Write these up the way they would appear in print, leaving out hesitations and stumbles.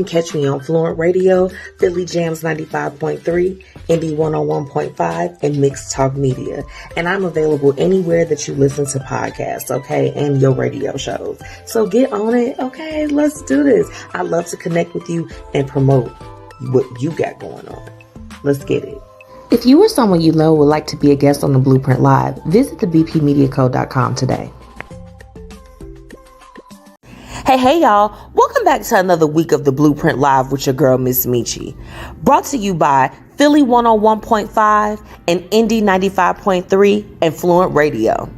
Catch me on Fluent Radio, Philly Jams 95.3, Indie 101.5, and Mixed Talk Media. And I'm available anywhere that you listen to podcasts, okay, and your radio shows. So get on it, okay? Let's do this. I love to connect with you and promote what you got going on. Let's get it. If you or someone you know would like to be a guest on the Blueprint Live, visit thebpmediaco.com today. Hey, y'all. Welcome back to another week of the Blueprint Live with your girl, MzMetchi. Brought to you by Philly 101.5 and Indie 95.3 and Fluent Radio.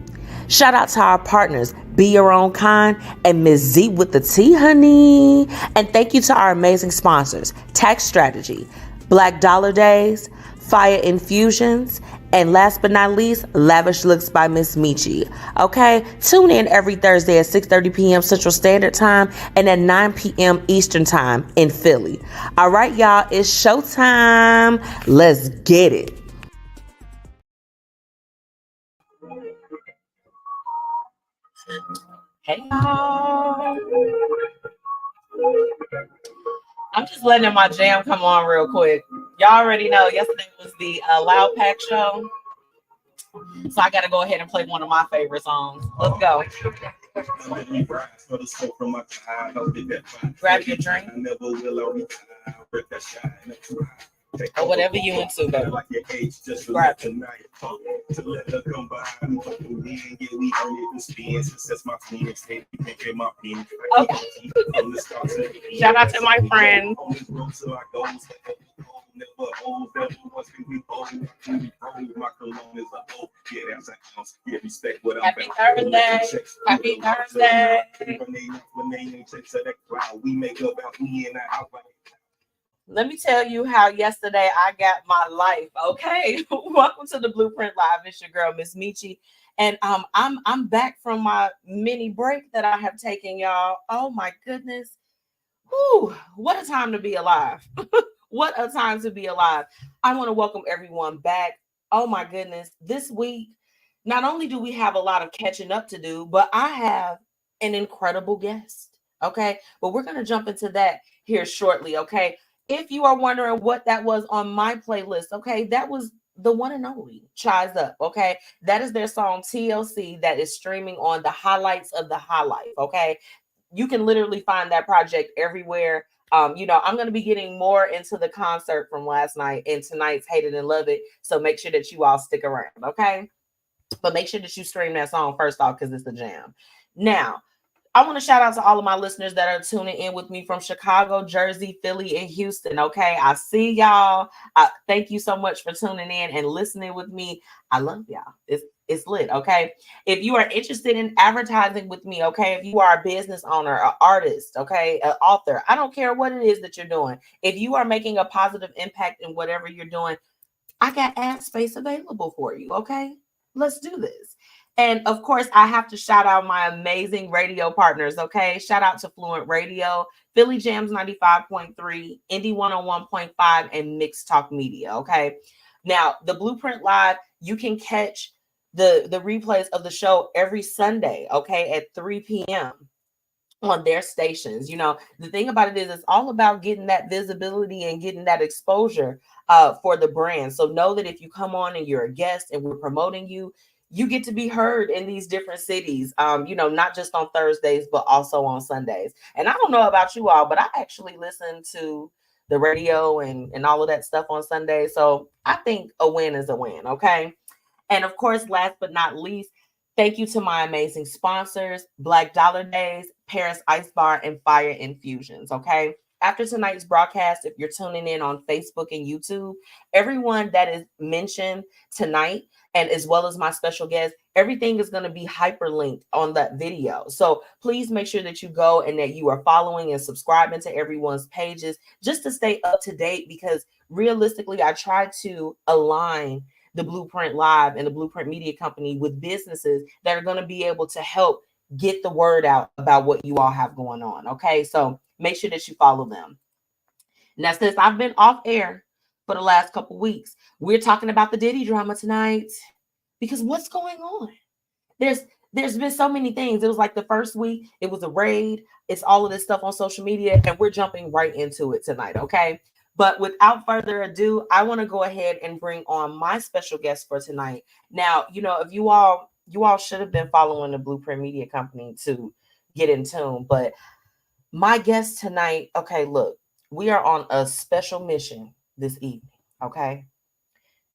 Shout out to our partners, Be Your Own Kind and MzWTT, honey. And thank you to our amazing sponsors, Tax Strategy, Black Dollar Days, Fiya Infusions, and last but not least, Lavish Looks by MzMetchi. Okay, tune in every Thursday at 6:30 p.m. Central Standard Time and at 9 p.m. Eastern Time in Philly. All right, y'all, it's showtime. Let's get it. Hey, y'all. I'm just letting my jam come on real quick. Y'all already know yesterday was the Loud Pack show. So I got to go ahead and play one of my favorite songs. Let's go. Grab your drink. Or whatever you into, baby. Grab it. Okay. Shout out to my friend. Happy Thursday. Happy Thursday. Let me tell you how yesterday I got my life. Okay. Welcome to the Blueprint Live. It's your girl, MzMetchi. And I'm back from my mini break that I have taken, y'all. Oh my goodness. Whew, what a time to be alive. What a time to be alive. I want to welcome everyone back. Oh my goodness. This week, not only do we have a lot of catching up to do, but I have an incredible guest. Okay. But we're going to jump into that here shortly. Okay. If you are wondering what that was on my playlist, okay, that was the one and only Chai's Up. Okay. That is their song TLC that is streaming on the highlights of the High Life. Okay. You can literally find that project everywhere. I'm going to be getting more into the concert from last night and tonight's Hate It and Love It. So make sure that you all stick around, okay? But make sure that you stream that song first off because it's a jam. Now, I want to shout out to all of my listeners that are tuning in with me from Chicago, Jersey, Philly, and Houston, okay? I see y'all. Thank you so much for tuning in and listening with me. I love y'all. It's lit, okay? If you are interested in advertising with me, okay? If you are a business owner, an artist, okay? An author, I don't care what it is that you're doing. If you are making a positive impact in whatever you're doing, I got ad space available for you, okay? Let's do this. And of course, I have to shout out my amazing radio partners, okay? Shout out to Fluent Radio, Philly Jams 95.3, Indie 101.5, and Mixed Talk Media, okay? Now, the Blueprint Live, you can catch the replays of the show every Sunday, okay, at 3 p.m. on their stations. The thing about it is it's all about getting that visibility and getting that exposure for the brand. So know that if you come on and you're a guest and we're promoting you, you get to be heard in these different cities, not just on Thursdays, but also on Sundays. And I don't know about you all, but I actually listen to the radio and all of that stuff on Sundays. So I think a win is a win, okay? And of course, last but not least, thank you to my amazing sponsors, Black Dollar Days, Paris Ice Bar, and Fiya Infusions, okay? After tonight's broadcast, if you're tuning in on Facebook and YouTube, everyone that is mentioned tonight, and as well as my special guest, everything is going to be hyperlinked on that video. So please make sure that you go and that you are following and subscribing to everyone's pages just to stay up to date, because realistically, I try to align the Blueprint Live and the Blueprint Media Company with businesses that are going to be able to help get the word out about what you all have going on. Okay, so make sure that you follow them. Now, since I've been off air for the last couple weeks, we're talking about the Diddy drama tonight, because what's going on? There's there's been so many things. It was like the first week, it was a raid. It's all of this stuff on social media, and we're jumping right into it tonight, okay? But without further ado, I want to go ahead and bring on my special guest for tonight. Now, if you all should have been following the Blueprint Media Company to get in tune, but my guest tonight, okay, look, we are on a special mission this evening, okay?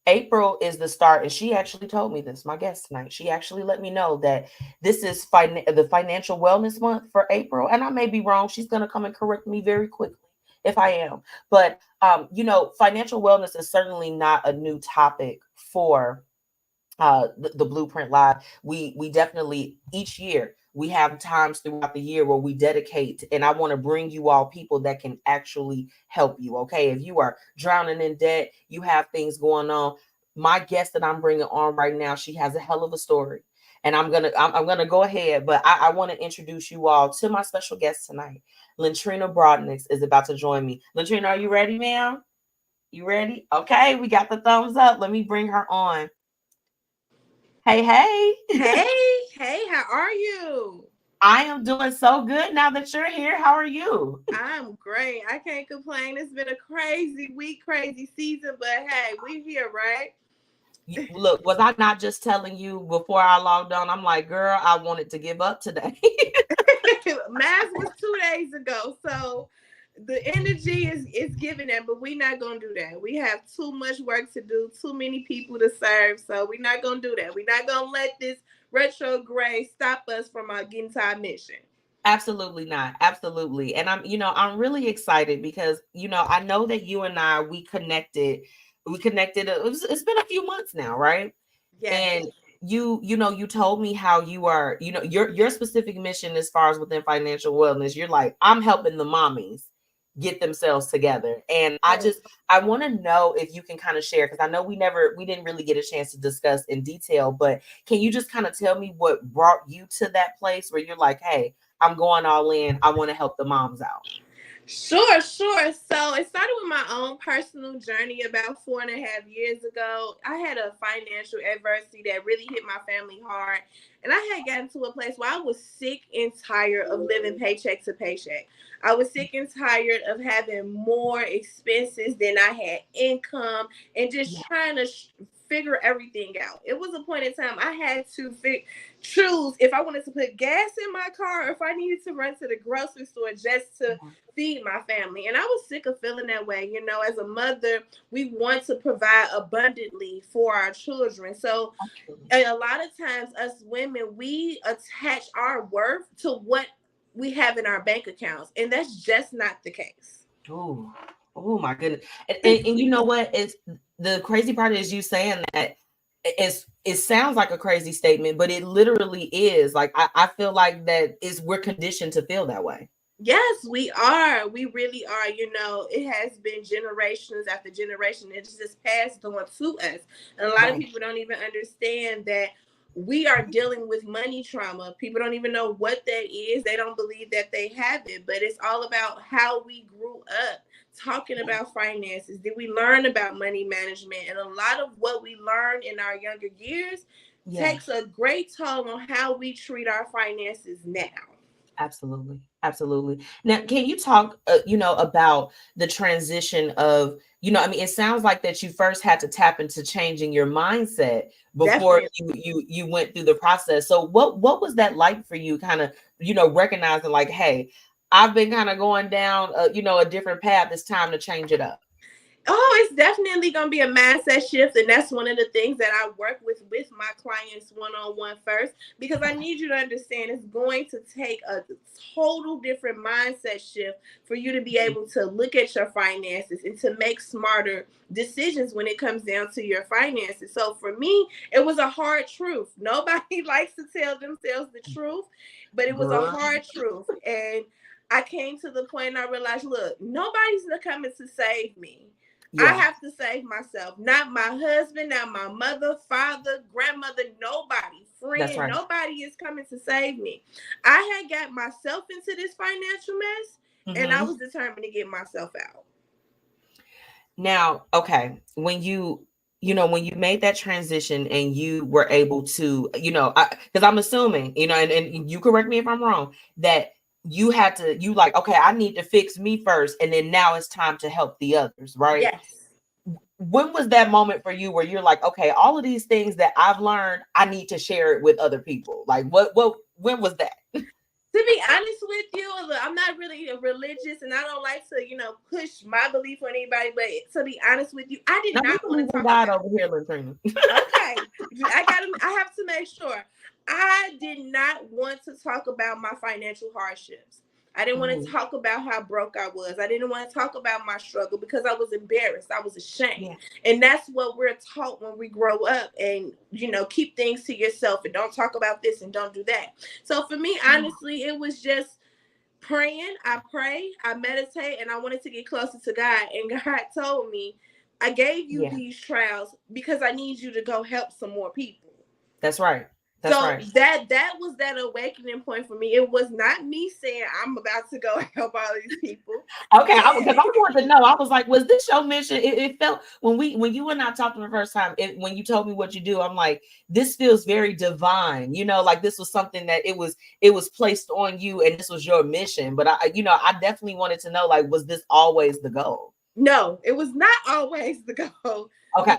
April is the start, and she actually told me this, my guest tonight. She actually let me know that this is the financial wellness month for April, and I may be wrong. She's going to come and correct me very quickly if I am. But financial wellness is certainly not a new topic for the Blueprint Live. We definitely, each year we have times throughout the year where we dedicate, and I want to bring you all people that can actually help you. Okay, if you are drowning in debt, you have things going on. My guest that I'm bringing on right now, she has a hell of a story, and I'm gonna go ahead, but I want to introduce you all to my special guest tonight. Lyntrina Gray is about to join me. Lyntrina, are you ready, ma'am? You ready? Okay, we got the thumbs up. Let me bring her on. Hey, hey. Hey, how are you? I am doing so good now that you're here. How are you? I'm great. I can't complain. It's been a crazy week, crazy season, but hey, we're here, right? Look, was I not just telling you before I logged on? I'm like, girl, I wanted to give up today. Mass was 2 days ago, so the energy is giving that, but we're not gonna do that. We have too much work to do, too many people to serve, so we're not gonna do that. We're not gonna let this retrograde stop us from our getting to our mission. Absolutely not. Absolutely. And I'm really excited because, I know that you and I, we connected. It's been a few months now, right? Yes. And you told me how you are, your specific mission as far as within financial wellness. You're like, I'm helping the mommies get themselves together. And I want to know if you can kind of share, because I know we didn't really get a chance to discuss in detail, but can you just kind of tell me what brought you to that place where you're like, hey, I'm going all in, I want to help the moms out? Sure. So it started with my own personal journey about 4.5 years ago. I had a financial adversity that really hit my family hard. And I had gotten to a place where I was sick and tired of living paycheck to paycheck. I was sick and tired of having more expenses than I had income and just Yeah. trying to figure everything out. It was a point in time I had to choose if I wanted to put gas in my car or if I needed to run to the grocery store just to feed my family. And I was sick of feeling that way. As a mother, we want to provide abundantly for our children. So a lot of times us women, we attach our worth to what we have in our bank accounts. And that's just not the case. Oh, oh my goodness. And you know what? It's the crazy part is you saying that it sounds like a crazy statement, but it literally is. Like I feel like that is we're conditioned to feel that way. Yes, we are. We really are. It has been generations after generation. It's just passed on to us. And a lot of Right. people don't even understand that we are dealing with money trauma. People don't even know what that is. They don't believe that they have it. But it's all about how we grew up talking about finances. Did we learn about money management? And a lot of what we learn in our younger years Yeah. takes a great toll on how we treat our finances now. Absolutely. Absolutely. Now, can you talk, about the transition of, I mean, it sounds like that you first had to tap into changing your mindset before Definitely. you went through the process. So what was that like for you, kind of, recognizing like, hey, I've been kind of going down, a different path. It's time to change it up. Oh, it's definitely going to be a mindset shift. And that's one of the things that I work with my clients one-on-one first, because I need you to understand it's going to take a total different mindset shift for you to be able to look at your finances and to make smarter decisions when it comes down to your finances. So for me, it was a hard truth. Nobody likes to tell themselves the truth, but it was a Girl. hard truth. And I came to the point and I realized, look, nobody's coming to save me. I Yeah, have to save myself. Not my husband, not my mother, father, grandmother, nobody, that's friend, right. nobody is coming to save me. I had got myself into this financial mess and I Hmm. was determined to get myself out. Now, okay, when when you made that transition and you were able to, because I'm assuming, and you correct me if I'm wrong, that you like, okay, I need to fix me first, and then now it's time to help the others, right? Yes. When was that moment for you where you're like, okay, all of these things that I've learned, I need to share it with other people? Like, when was that? To be honest with you, I'm not really religious, and I don't like to, push my belief on anybody. But to be honest with you, I did Now we not want to believe in talk God about. over here, Lyntrina. Okay, I have to make sure. I did not want to talk about my financial hardships. I didn't want to talk about how broke I was. I didn't want to talk about my struggle because I was embarrassed. I was ashamed. Yeah. And that's what we're taught when we grow up, and, keep things to yourself and don't talk about this and don't do that. So for me, honestly, it was just praying. I pray, I meditate, and I wanted to get closer to God. And God told me, I gave you Yeah, these trials because I need you to go help some more people. that's right. That's So right. that was that awakening point for me. It was not me saying I'm about to go help all these people. Okay, because I wanted to know. I was like, was this your mission? It felt when you and I talked the first time, when you told me what you do, I'm like, this feels very divine. Like this was something that it was placed on you, and this was your mission. But I definitely wanted to know, like, was this always the goal? No, it was not always the goal. Okay.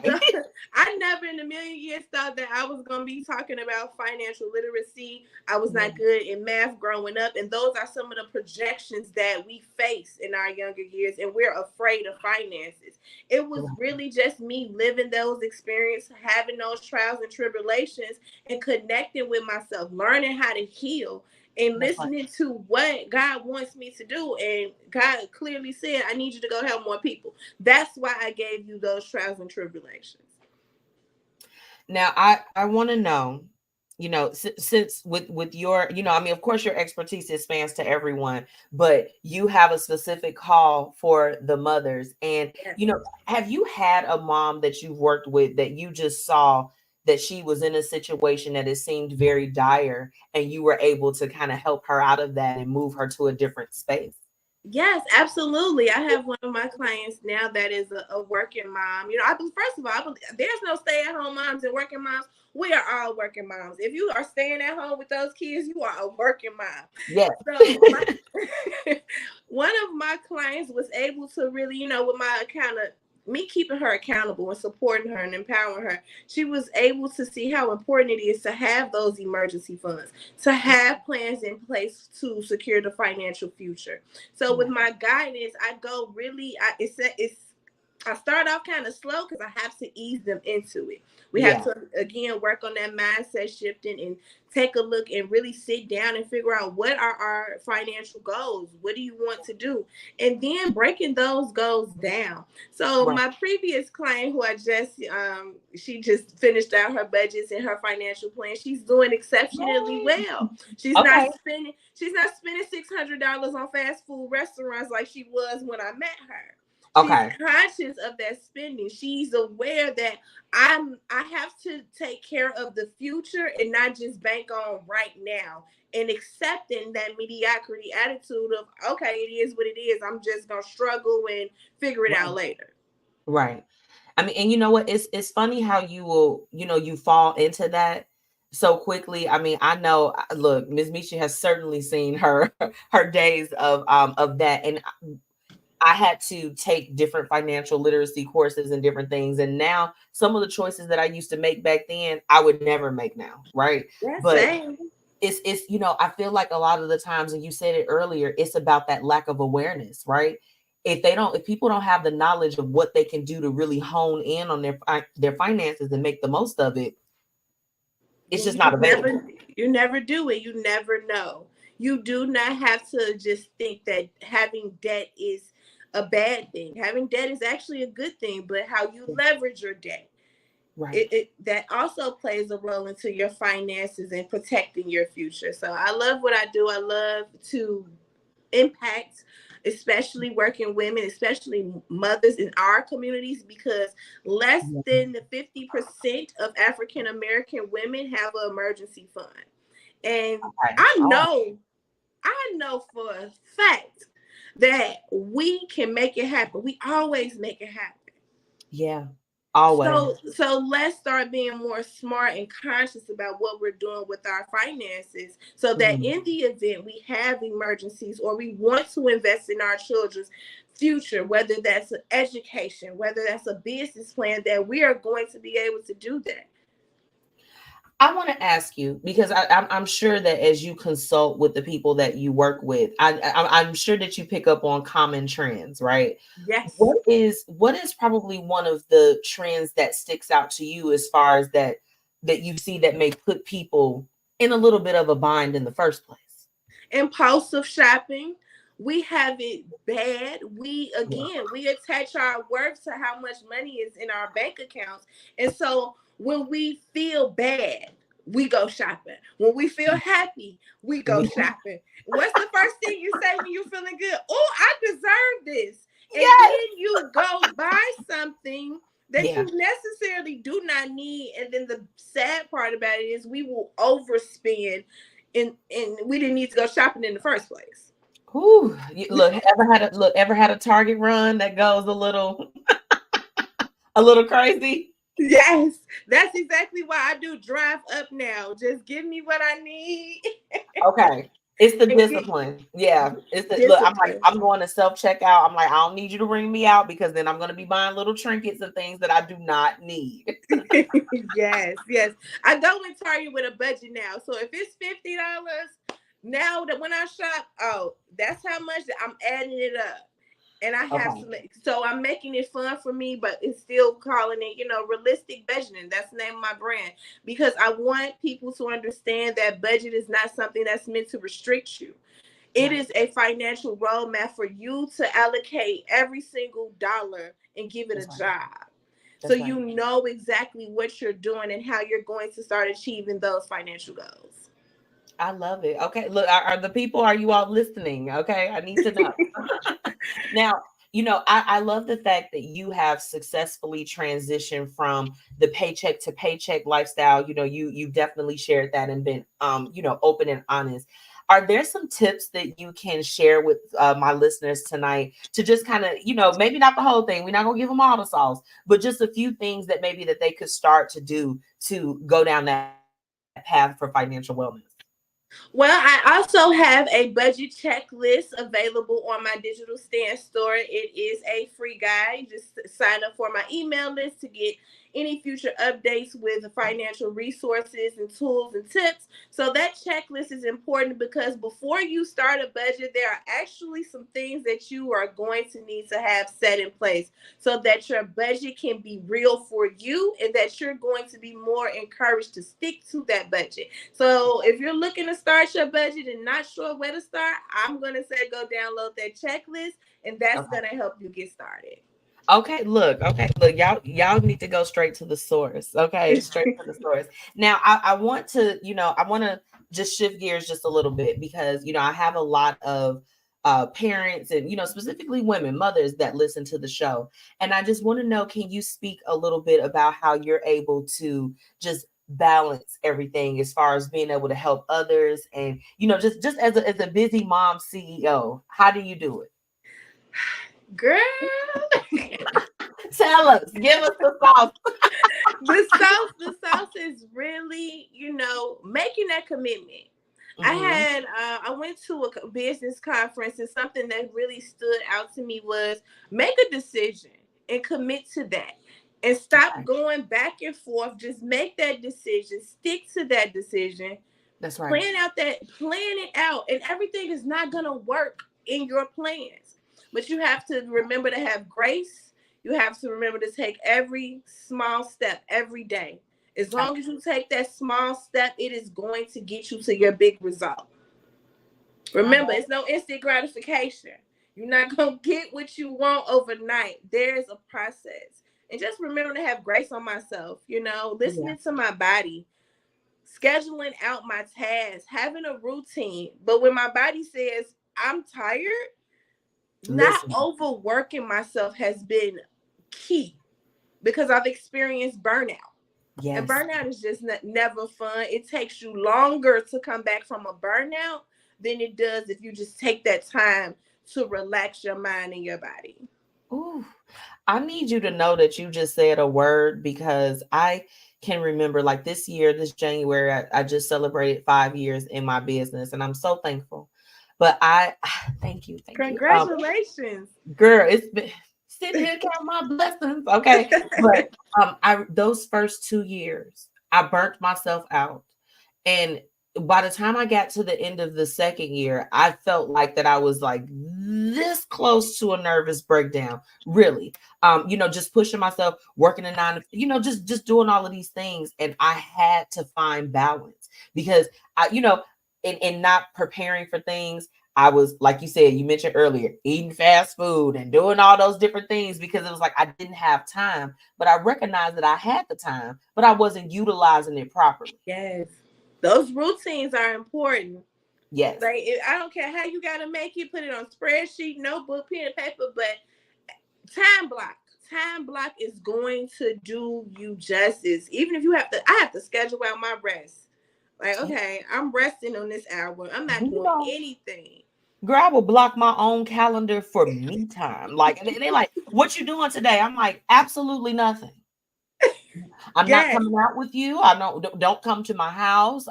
I never in a million years thought that I was going to be talking about financial literacy. I was not good in math growing up. And those are some of the projections that we face in our younger years. And we're afraid of finances. It was really just me living those experiences, having those trials and tribulations, and connecting with myself, learning how to heal, and listening to what God wants me to do. And God clearly said, I need you to go help more people. That's why I gave you those trials and tribulations. Now, I want to know, since with your, I mean, of course, your expertise expands to everyone, but you have a specific call for the mothers. And, Yes. have you had a mom that you've worked with that you just saw that she was in a situation that it seemed very dire, and you were able to kind of help her out of that and move her to a different space? Yes, absolutely. I have one of my clients now that is a working mom. First of all, I believe there's no stay-at-home moms and working moms. We are all working moms. If you are staying at home with those kids, you are a working mom. Yeah. So one of my clients was able to really, with my me keeping her accountable and supporting her and empowering her, she was able to see how important it is to have those emergency funds, to have plans in place to secure the financial future. So with my guidance, I go really, I start off kind of slow because I have to ease them into it. We have to, again, work on that mindset shifting and take a look and really sit down and figure out what are our financial goals? What do you want to do? And then breaking those goals down. So my previous client who she just finished out her budgets and her financial plan. She's doing exceptionally well. She's not spending $600 on fast food restaurants like she was when I met her. She's conscious of that spending. She's aware that I have to take care of the future and not just bank on right now, and accepting that mediocrity attitude of, okay, it is what it is. I'm just gonna struggle and figure it out later. Right. I mean, and you know what? It's funny how you will, you fall into that so quickly. I mean, I know. Look, MzMetchi has certainly seen her days of that, and I had to take different financial literacy courses and different things. And now some of the choices that I used to make back then, I would never make now. Right. That's But same. it's, I feel like a lot of the times, and you said it earlier, it's about that lack of awareness, right? If people don't have the knowledge of what they can do to really hone in on their finances and make the most of it, it's just not available. You never do it. You never know. You do not have to just think that having debt is a bad thing. Having debt is actually a good thing, but how you leverage your debt, that also plays a role into your finances and protecting your future. So I love what I do. I love to impact, especially working women, especially mothers in our communities, because less than 50% of African American women have an emergency fund. And I know for a fact that we can make it happen. We always make it happen. Yeah. Always. So let's start being more smart and conscious about what we're doing with our finances, so that in the event we have emergencies or we want to invest in our children's future, whether that's education, whether that's a business plan, that we are going to be able to do that. I want to ask you because I'm sure that as you consult with the people that you work with, I'm sure that you pick up on common trends, right? Yes. What is probably one of the trends that sticks out to you as far as that you see that may put people in a little bit of a bind in the first place? Impulsive shopping. We have it bad. We Yeah. again, we attach our worth to how much money is in our bank accounts. And so when we feel bad, we go shopping. When we feel happy, we go We, shopping. What's the first thing you say when you're feeling good? Oh, I deserve this. And yes. then you go buy something that Yeah. you necessarily do not need. And then the sad part about it is we will overspend, and we didn't need to go shopping in the first place. Ooh, look, ever had a Target run that goes a little crazy? Yes, that's exactly why I do drive up now. Just give me what I need Okay. It's the and get discipline. Yeah. It's the look, I'm like, discipline. I'm going to self-checkout. I'm like, I don't need you to ring me out because then I'm gonna be buying little trinkets and things that I do not need. Yes, yes. I go in Target with a budget now. So if it's $50, now that when I shop, oh, that's how much I'm adding it up. And I have Okay. some, so I'm making it fun for me, but it's still calling it, realistic budgeting. That's the name of my brand, because I want people to understand that budget is not something that's meant to restrict you. It Right. is a financial roadmap for you to allocate every single dollar and give it a That's right. job. So That's right. you know exactly what you're doing and how you're going to start achieving those financial goals. I love it. Okay. Look, are the people, are you all listening? Okay. I need to know. Now, I love the fact that you have successfully transitioned from the paycheck to paycheck lifestyle. You definitely shared that and been open and honest. Are there some tips that you can share with my listeners tonight to just kind of, maybe not the whole thing. We're not gonna give them all the sauce, but just a few things that maybe that they could start to do to go down that path for financial wellness? Well, I also have a budget checklist available on my digital stand store. It is a free guide. Just sign up for my email list to get any future updates with financial resources and tools and tips. So that checklist is important because before you start a budget, there are actually some things that you are going to need to have set in place so that your budget can be real for you and that you're going to be more encouraged to stick to that budget. So if you're looking to start your budget and not sure where to start, I'm going to say go download that checklist, and that's Okay. going to help you get started. Okay, look, y'all need to go straight to the source. Okay, straight to the source. Now, I want to, I want to just shift gears just a little bit because, I have a lot of parents and, specifically women, mothers that listen to the show. And I just want to know, can you speak a little bit about how you're able to just balance everything as far as being able to help others and, just as a busy mom CEO, how do you do it? Girl, Tell us, give us the sauce. the sauce is really, making that commitment. Hmm. I went to a business conference, and something that really stood out to me was make a decision and commit to that. And stop Okay. going back and forth. Just make that decision. Stick to that decision. That's right. Plan it out. And everything is not gonna work in your plans. But you have to remember to have grace. You have to remember to take every small step every day. As I, long as you take that small step, it is going to get you to your big result. I Remember, love it's no instant gratification. You're not going to get what you want overnight. There's a process. And just remember to have grace on myself, it. Yeah. listening to my body, scheduling out my tasks, having a routine. But when my body says I'm tired, not Listen. overworking myself has been key because I've experienced burnout. And Yes. burnout is just never fun. It takes you longer to come back from a burnout than it does if you just take that time to relax your mind and your body. Ooh. I need you to know that you just said a word because I can remember like this year, this January, I just celebrated 5 years in my business and I'm so thankful. But I thank you, thank you. Congratulations. Girl, it's been sitting here counting my blessings. Okay. But I those first 2 years, I burnt myself out. And by the time I got to the end of the second year, I felt like that I was like this close to a nervous breakdown. Really. Just pushing myself, working a nine, just doing all of these things. And I had to find balance because in not preparing for things, I was, like you said, you mentioned earlier, eating fast food and doing all those different things because it was like I didn't have time, but I recognized that I had the time, but I wasn't utilizing it properly. Yes. Those routines are important. Yes. Like, I don't care how you got to make it, put it on spreadsheet, notebook, pen, and paper, but time block. Time block is going to do you justice. Even if I have to schedule out my rest. Like, okay, I'm resting on this hour. I'm not doing anything. Girl, I will block my own calendar for me time. Like, they're like, what you doing today? I'm like, absolutely nothing. I'm not Yes. coming out with you. I don't come to my house.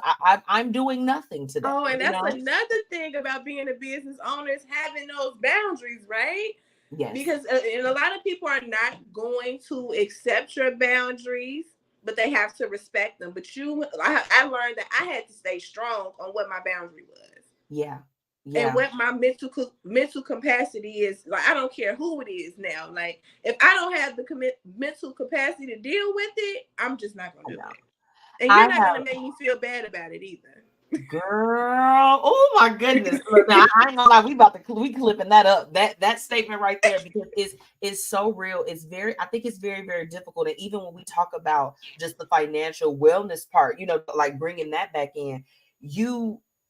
I'm doing nothing today. Oh, and that's another thing about being a business owner is having those boundaries, right? Yes. Because and a lot of people are not going to accept your boundaries, but they have to respect them. But I learned that I had to stay strong on what my boundary was. Yeah. And what my mental capacity is. Like, I don't care who it is now. Like, if I don't have the mental capacity to deal with it, I'm just not gonna do it. And you're not gonna make me feel bad about it either. Girl, oh my goodness! Look, now, I ain't gonna lie, we clipping that up. That statement right there because it's so real. I think it's very very difficult. And even when we talk about just the financial wellness part, like bringing that back in,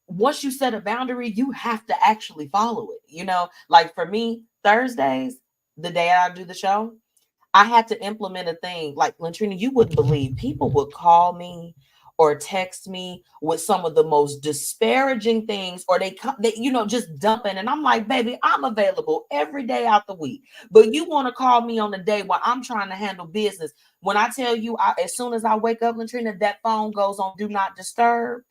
once you set a boundary, you have to actually follow it. Like for me, Thursdays, the day I do the show, I had to implement a thing. Like Lyntrina, you wouldn't believe people would call me or text me with some of the most disparaging things, or they just dumping. And I'm like, baby, I'm available every day out the week. But you want to call me on the day where I'm trying to handle business. When I tell you, as soon as I wake up, Lyntrina, that phone goes on do not disturb.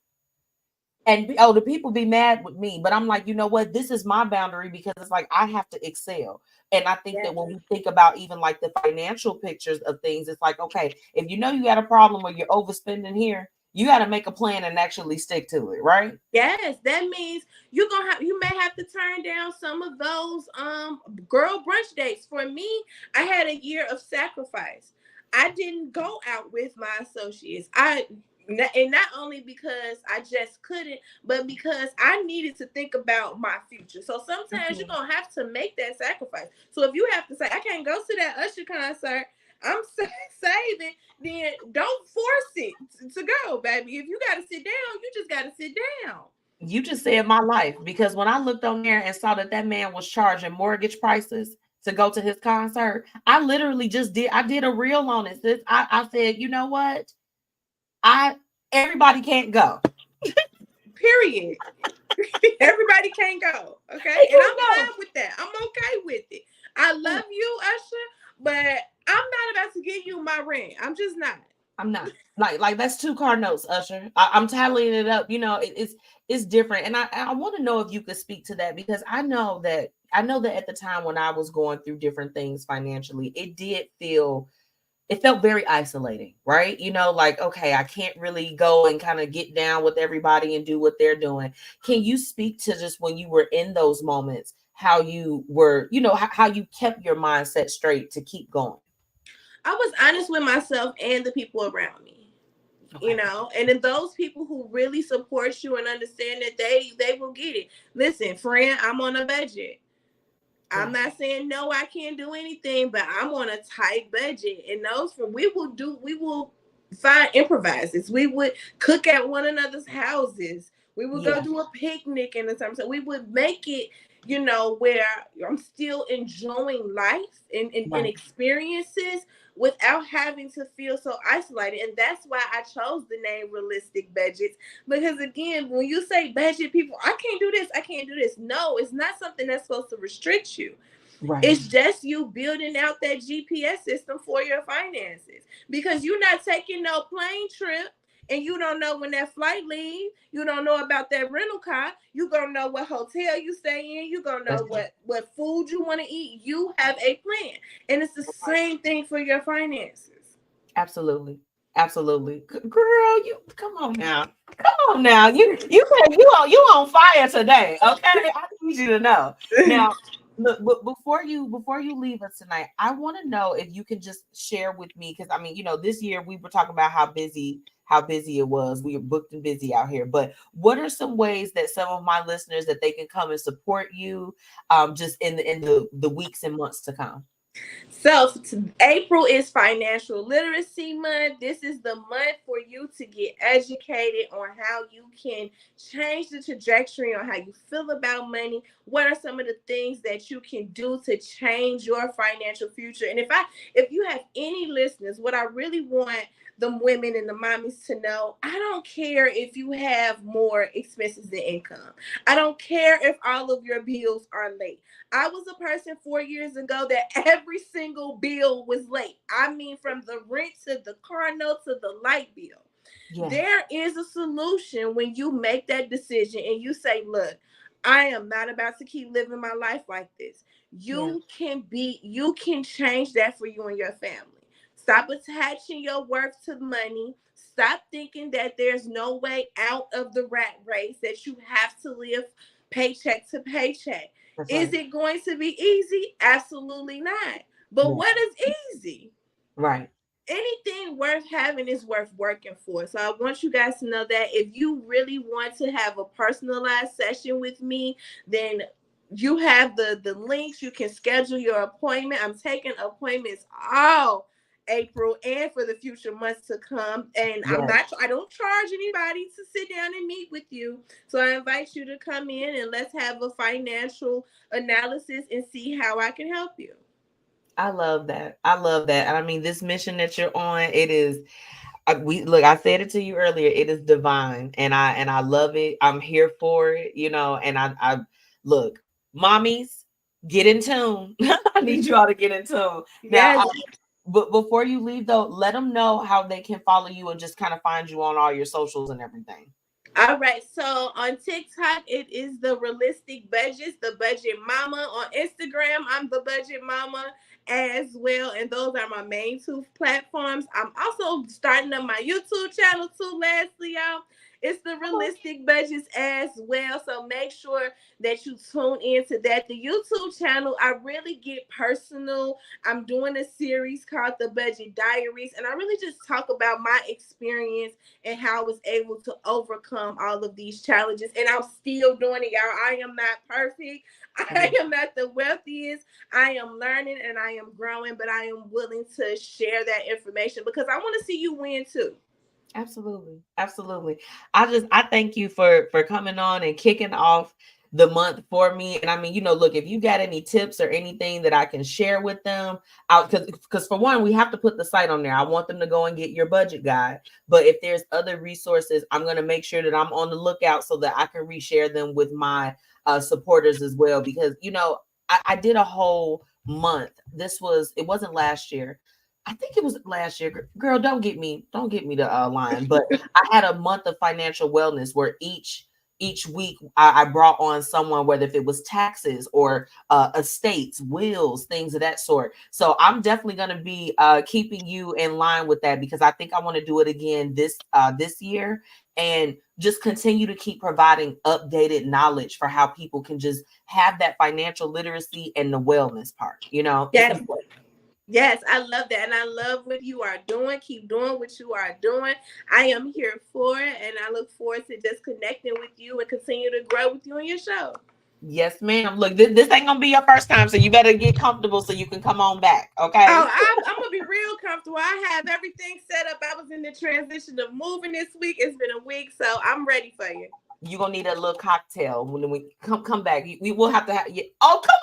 And the people be mad with me, but I'm like, you know what? This is my boundary because it's like I have to excel. And I think that when we think about even like the financial pictures of things, it's like, okay, if you know you got a problem or you're overspending here, you got to make a plan and actually stick to it, right? Yes, that means you may have to turn down some of those girl brunch dates. For me, I had a year of sacrifice. I didn't go out with my associates. And not only because I just couldn't, but because I needed to think about my future. So sometimes you're gonna have to make that sacrifice. So if you have to say, I can't go to that Usher concert, I'm saving, then don't force it to go, baby. If you got to sit down, you just got to sit down. You just saved my life because when I looked on there and saw that man was charging mortgage prices to go to his concert, I literally I did a reel on it. Sis. I said, you know what? Everybody can't go. Period. Everybody can't go. Okay. And I'm fine with that. I'm okay with it. I love you, Usher, but I'm not about to give you my rent. I'm just not. I'm not. Like that's 2 car notes, Usher. I'm tallying it up. It's different. And I want to know if you could speak to that because I know that at the time when I was going through different things financially, it felt very isolating, right? Like, okay, I can't really go and kind of get down with everybody and do what they're doing. Can you speak to just when you were in those moments, how you were, how you kept your mindset straight to keep going? I was honest with myself and the people around me. Okay. And then those people who really support you and understand that they will get it. Listen, friend, I'm on a budget. I'm not saying no, I can't do anything, but I'm on a tight budget. And we will find improvises. We would cook at one another's houses. We would go do a picnic and something. So we would make it, where I'm still enjoying life and experiences without having to feel so isolated. And that's why I chose the name Realistic Budgets. Because again, when you say budget, people, I can't do this, I can't do this. No, it's not something that's supposed to restrict you. Right. It's just you building out that GPS system for your finances, because you're not taking no plane trip and you don't know when that flight leaves. You don't know about that rental car. You gonna know what hotel you stay in. You gonna know what food you want to eat. You have a plan, and it's the same thing for your finances. Absolutely. Absolutely. Girl, you come on now. Come on now. You on fire today. Okay. I need you to know. Now, look, but before you leave us tonight, I want to know if you can just share with me, because I mean, this year we were talking about how busy it was. We were booked and busy out here. But what are some ways that some of my listeners that they can come and support you just in the weeks and months to come? So April is Financial Literacy Month. This is the month for you to get educated on how you can change the trajectory on how you feel about money. What are some of the things that you can do to change your financial future? And if you have any listeners, what I really want the women and the mommies to know, I don't care if you have more expenses than income. I don't care if all of your bills are late. I was a person 4 years ago that every single bill was late. I mean, from the rent to the car note to the light bill. Yeah. There is a solution when you make that decision and you say, look, I am not about to keep living my life like this. You can change that for you and your family. Stop attaching your worth to money. Stop thinking that there's no way out of the rat race, that you have to live paycheck to paycheck. That's Is right. it going to be easy? Absolutely not. But Yeah. what is easy? Right. Anything worth having is worth working for. So I want you guys to know that if you really want to have a personalized session with me, then you have the links. You can schedule your appointment. I'm taking appointments all April and for the future months to come. And Yes. I don't charge anybody to sit down and meet with you. So I invite you to come in and let's have a financial analysis and see how I can help you. I love that. I love that. And I mean, this mission that you're on, it is. I said it to you earlier. It is divine, and I love it. I'm here for it. And I look, mommies, get in tune. I need you all to get in tune now. Yes. But before you leave, though, let them know how they can follow you and just kind of find you on all your socials and everything. All right. So on TikTok, it is the Realistic Budgets, the Budget Mama. On Instagram, I'm the Budget Mama as well. And those are my main two platforms. I'm also starting up my YouTube channel too, lastly, y'all. It's the Realistic Budgets as well. So make sure that you tune into that. The YouTube channel, I really get personal. I'm doing a series called The Budget Diaries, and I really just talk about my experience and how I was able to overcome all of these challenges. And I'm still doing it, y'all. I am not perfect. I am not the wealthiest. I am learning and I am growing, but I am willing to share that information because I want to see you win too. Absolutely. Absolutely. I thank you for coming on and kicking off the month for me. And I mean, look, if you got any tips or anything that I can share with them out, because for one, we have to put the site on there. I want them to go and get your budget guide. But if there's other resources, I'm going to make sure that I'm on the lookout so that I can reshare them with my supporters as well. Because, I did a whole month. It wasn't last year. I think it was last year. Girl, don't get me to line. But I had a month of financial wellness where each week I brought on someone, whether if it was taxes or estates, wills, things of that sort. So I'm definitely going to be keeping you in line with that because I think I want to do it again this year and just continue to keep providing updated knowledge for how people can just have that financial literacy and the wellness part. It's Yes. important. Yes, I love that. And I love what you are doing. Keep doing what you are doing. I am here for it. And I look forward to just connecting with you and continue to grow with you on your show. Yes, ma'am. Look, this ain't gonna be your first time, so you better get comfortable so you can come on back. Okay. Oh, I'm going to be real comfortable. I have everything set up. I was in the transition of moving this week. It's been a week, so I'm ready for you. You're gonna need a little cocktail when we come back. We will have to have you. Oh, come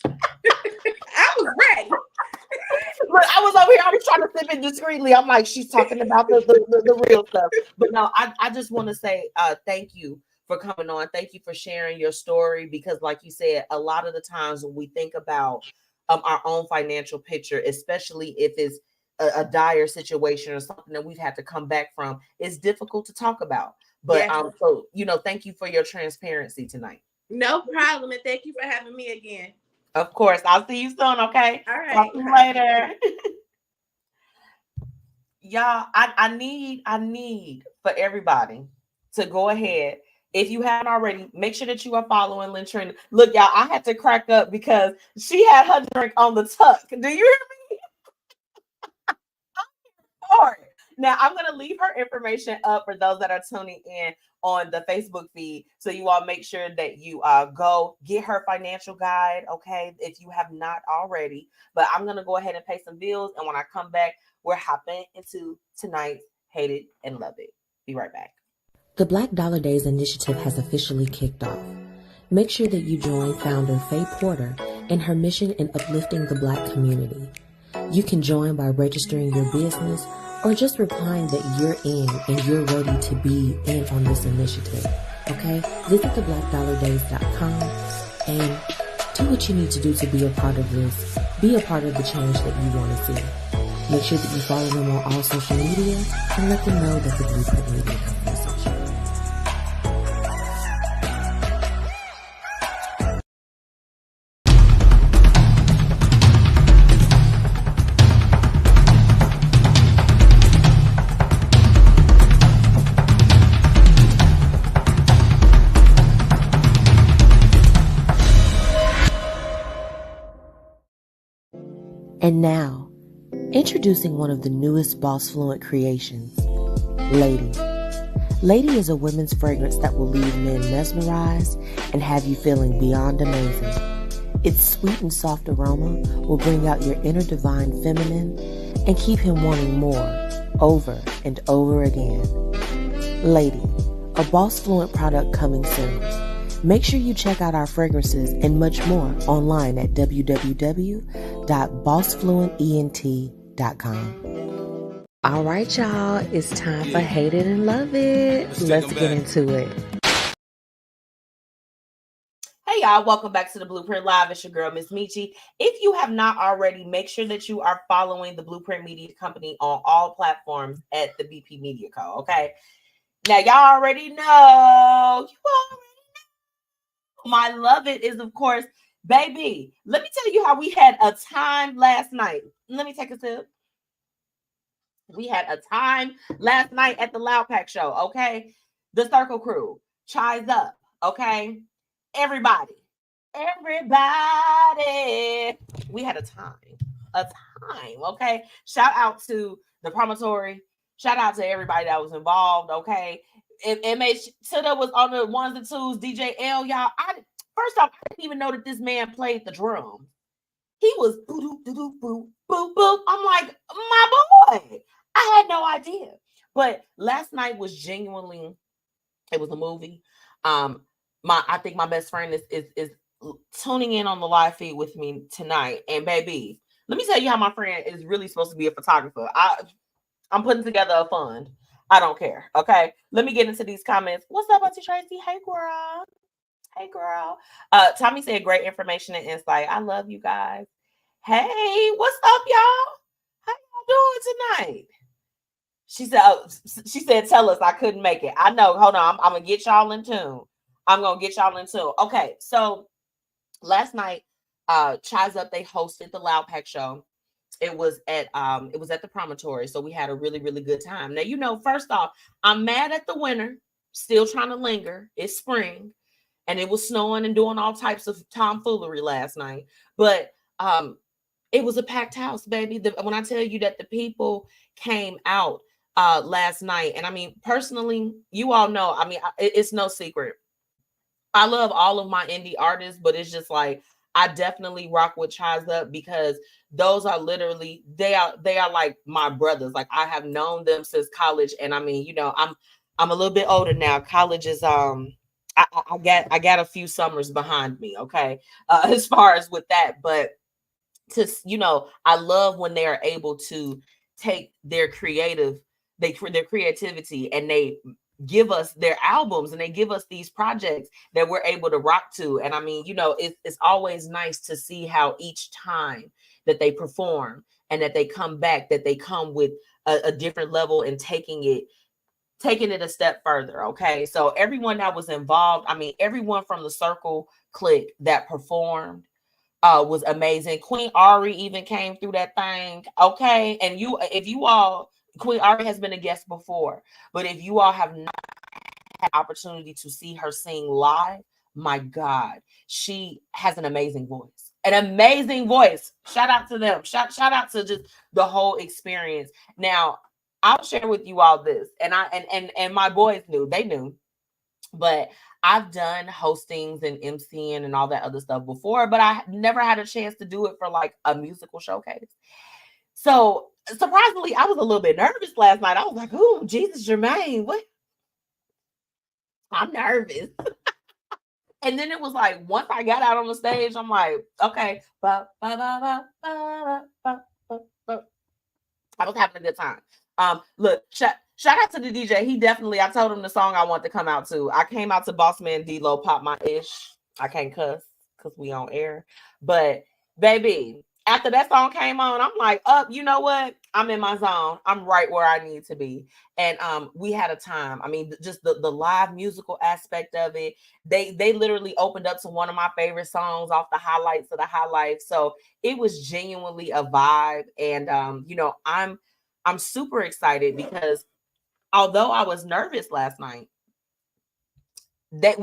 I was ready. Look, I was over here. I was trying to sip it discreetly. I'm like, she's talking about the real stuff. But no, I just want to say thank you for coming on. Thank you for sharing your story, because like you said, a lot of the times when we think about our own financial picture, especially if it's a dire situation or something that we've had to come back from, it's difficult to talk about. But so thank you for your transparency tonight. No problem, and thank you for having me again. Of course. I'll see you soon, okay? All right. Talk to you later. Y'all, I need for everybody to go ahead. If you haven't already, make sure that you are following Lyntrina. Look, y'all, I had to crack up because she had her drink on the tuck. Do you hear me? All right. Now, I'm going to leave her information up for those that are tuning in on the Facebook feed. So you all make sure that you go get her financial guide, okay, if you have not already. But I'm going to go ahead and pay some bills. And when I come back, we're hopping into tonight's Hate It and Love It. Be right back. The Black Dollar Days initiative has officially kicked off. Make sure that you join founder Faye Porter in her mission in uplifting the Black community. You can join by registering your business or just replying that you're in and you're ready to be in on this initiative. Okay? Visit theblackdollardays.com and do what you need to do to be a part of this. Be a part of the change that you want to see. Make sure that you follow them on all social media and let them know that the Blueprint Media Company sent you. And now, introducing one of the newest BossFluent creations, Lady. Lady is a women's fragrance that will leave men mesmerized and have you feeling beyond amazing. Its sweet and soft aroma will bring out your inner divine feminine and keep him wanting more, over and over again. Lady, a BossFluent product coming soon. Make sure you check out our fragrances and much more online at www.bossfluentent.com. All right, y'all, it's time for Hate It and Love It. Let's get into it. Hey, y'all, welcome back to the Blueprint Live. It's your girl, MzMetchi. If you have not already, make sure that you are following the Blueprint Media Company on all platforms at the BP Media Co. Okay? Now, y'all already know. My love it is, of course, baby. Let me tell you how we had a time last night. Let me take a sip. We had a time last night at the Loud Pack show, okay? The Circle Crew, Chai's Up, okay? Everybody. We had a time, okay? Shout out to the promontory. Shout out to everybody that was involved, okay? MH Tita was on the ones and twos. DJ L, y'all. First off, I didn't even know that this man played the drum. He was boo doo doo doo boo boo boo. I'm like, my boy. I had no idea. But last night was genuinely, it was a movie. I think my best friend is tuning in on the live feed with me tonight. And baby, let me tell you how my friend is really supposed to be a photographer. I'm putting together a fund. I don't care. Okay. Let me get into these comments. What's up, Auntie Tracy? Hey, girl. Hey, girl. Tommy said great information and insight. I love you guys. Hey, what's up, y'all? How y'all doing tonight? She said, tell us I couldn't make it. I know. Hold on. I'm gonna get y'all in tune. Okay. So last night, Chai's Up, they hosted the Loud Pack show. It was at the promontory, so we had a really, really good time. Now, first off, I'm mad at the winter, still trying to linger. It's spring, and it was snowing and doing all types of tomfoolery last night. But it was a packed house, baby. When I tell you that the people came out last night, and I mean, personally, you all know, I mean, it's no secret. I love all of my indie artists, but it's just like, I definitely rock with Chai's Up because those are literally, they are like my brothers. Like, I have known them since college. And I mean, I'm a little bit older now. College is, I got a few summers behind me. Okay. As far as with that, but I love when they are able to take their creativity and they give us their albums and they give us these projects that we're able to rock to. And I mean, you know, it's always nice to see how each time that they perform and that they come back, that they come with a different level and taking it a step further. Okay. So everyone that was involved, I mean, everyone from the Circle clique that performed was amazing. Queen Ari even came through that thing. Okay. And Queen Ari has been a guest before, but if you all have not had opportunity to see her sing live, my God, she has an amazing voice. An amazing voice. Shout out to them. Shout out to just the whole experience. Now, I'll share with you all this, and my boys they knew, but I've done hostings and MCing and all that other stuff before, but I never had a chance to do it for like a musical showcase. So surprisingly, I was a little bit nervous last night. I was like, "Oh, Jesus, Jermaine, what?" I'm nervous. And then it was like, once I got out on the stage, I'm like, okay. I was having a good time. Look, shout out to the DJ. He definitely, I told him the song I want to come out to. I came out to Bossman D-Lo, Pop My Ish. I can't cuss because we on air. But baby, after that song came on, I'm like, you know what? I'm in my zone. I'm right where I need to be. And we had a time. I mean, just the live musical aspect of it. They literally opened up to one of my favorite songs off the highlights of the highlights. So it was genuinely a vibe. And you know, I'm super excited because although I was nervous last night, they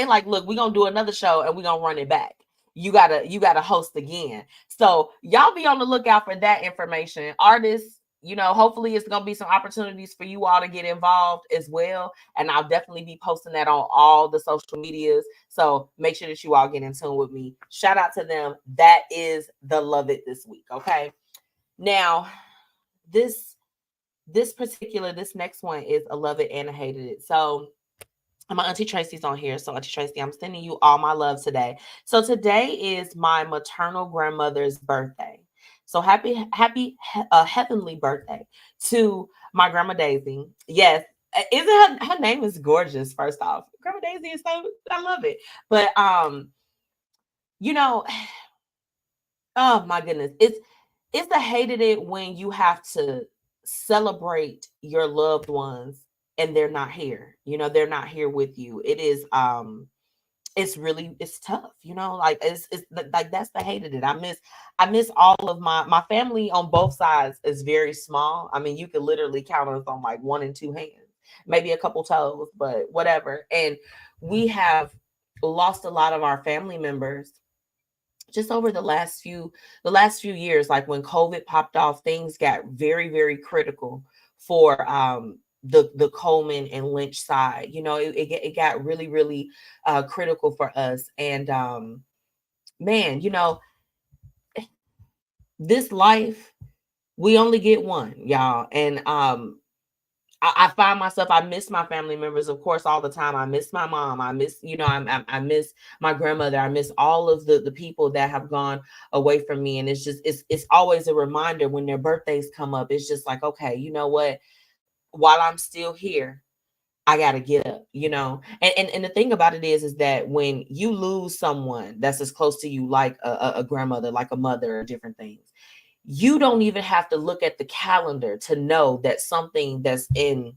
like, look, we're gonna do another show and we're gonna run it back. You gotta host again. So y'all be on the lookout for that information. Artists, you know, hopefully it's gonna be some opportunities for you all to get involved as well. And I'll definitely be posting that on all the social medias. So make sure that you all get in tune with me. Shout out to them. That is the Love It this week. Okay. Now, this next one is a Love It and a Hated It. So my Auntie Tracy's on here. So Auntie Tracy, I'm sending you all my love today. So today is my maternal grandmother's birthday. So happy heavenly birthday to my Grandma Daisy. Yes, isn't her name is gorgeous, first off. Grandma Daisy is so, I love it. But you know, oh my goodness, it's a hated it when you have to celebrate your loved ones and they're not here. You know, they're not here with you. It is it's tough, you know, like it's like that's the hated it. I miss all of my family on both sides is very small. I mean, you could literally count us on like 1 and 2 hands, maybe a couple toes, but whatever. And we have lost a lot of our family members just over the last few years. Like when COVID popped off, things got very, very critical for the Coleman and Lynch side. You know, it got really, really critical for us. And man, you know, this life, we only get one, y'all. And I find myself, I miss my family members, of course, all the time. I miss my mom. I miss, you know, I miss my grandmother. I miss all of the people that have gone away from me. And it's just, it's always a reminder when their birthdays come up. It's just like, okay, you know what? While I'm still here, I got to get up, you know? And the thing about it is that when you lose someone that's as close to you, like a grandmother, like a mother, or different things, you don't even have to look at the calendar to know that something that's in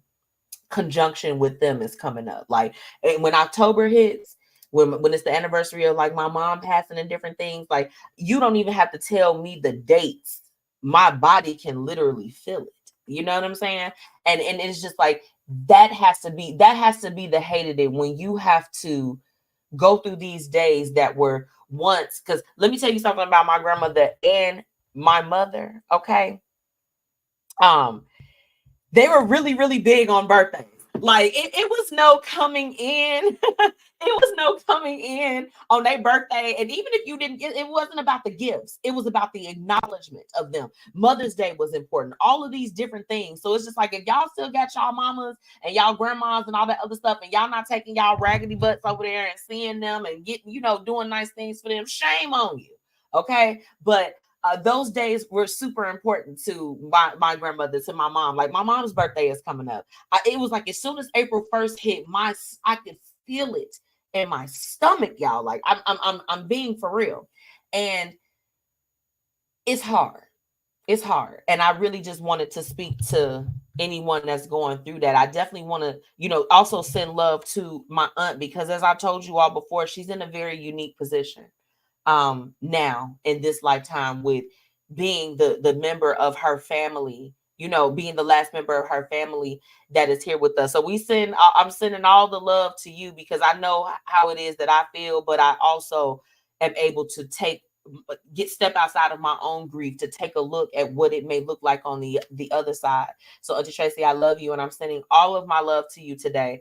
conjunction with them is coming up. Like when October hits, when it's the anniversary of like my mom passing and different things, like you don't even have to tell me the dates. My body can literally feel it. You know what I'm saying? And it's just like that has to be the hated it when you have to go through these days that were once. Because let me tell you something about my grandmother and my mother. Okay. They were really, really big on birthdays. Like it was no coming in. It was no coming in on their birthday. And even if you didn't, it wasn't about the gifts. It was about the acknowledgement of them. Mother's Day was important. All of these different things. So it's just like, if y'all still got y'all mamas and y'all grandmas and all that other stuff, and y'all not taking y'all raggedy butts over there and seeing them and getting, you know, doing nice things for them, shame on you. Okay. But those days were super important to my grandmother, to my mom. Like my mom's birthday is coming up. It was like as soon as April 1st hit, I could feel it in my stomach, y'all. Like I'm being for real, and it's hard. It's hard, and I really just wanted to speak to anyone that's going through that. I definitely want to, also send love to my aunt, because as I told you all before, she's in a very unique position now in this lifetime, with being the member of her family, being the last member of her family that is here with us. So I'm sending all the love to you, because I know how it is that I feel, but I also am able to step outside of my own grief to take a look at what it may look like on the other side. So Auntie Tracy, I love you, and I'm sending all of my love to you today.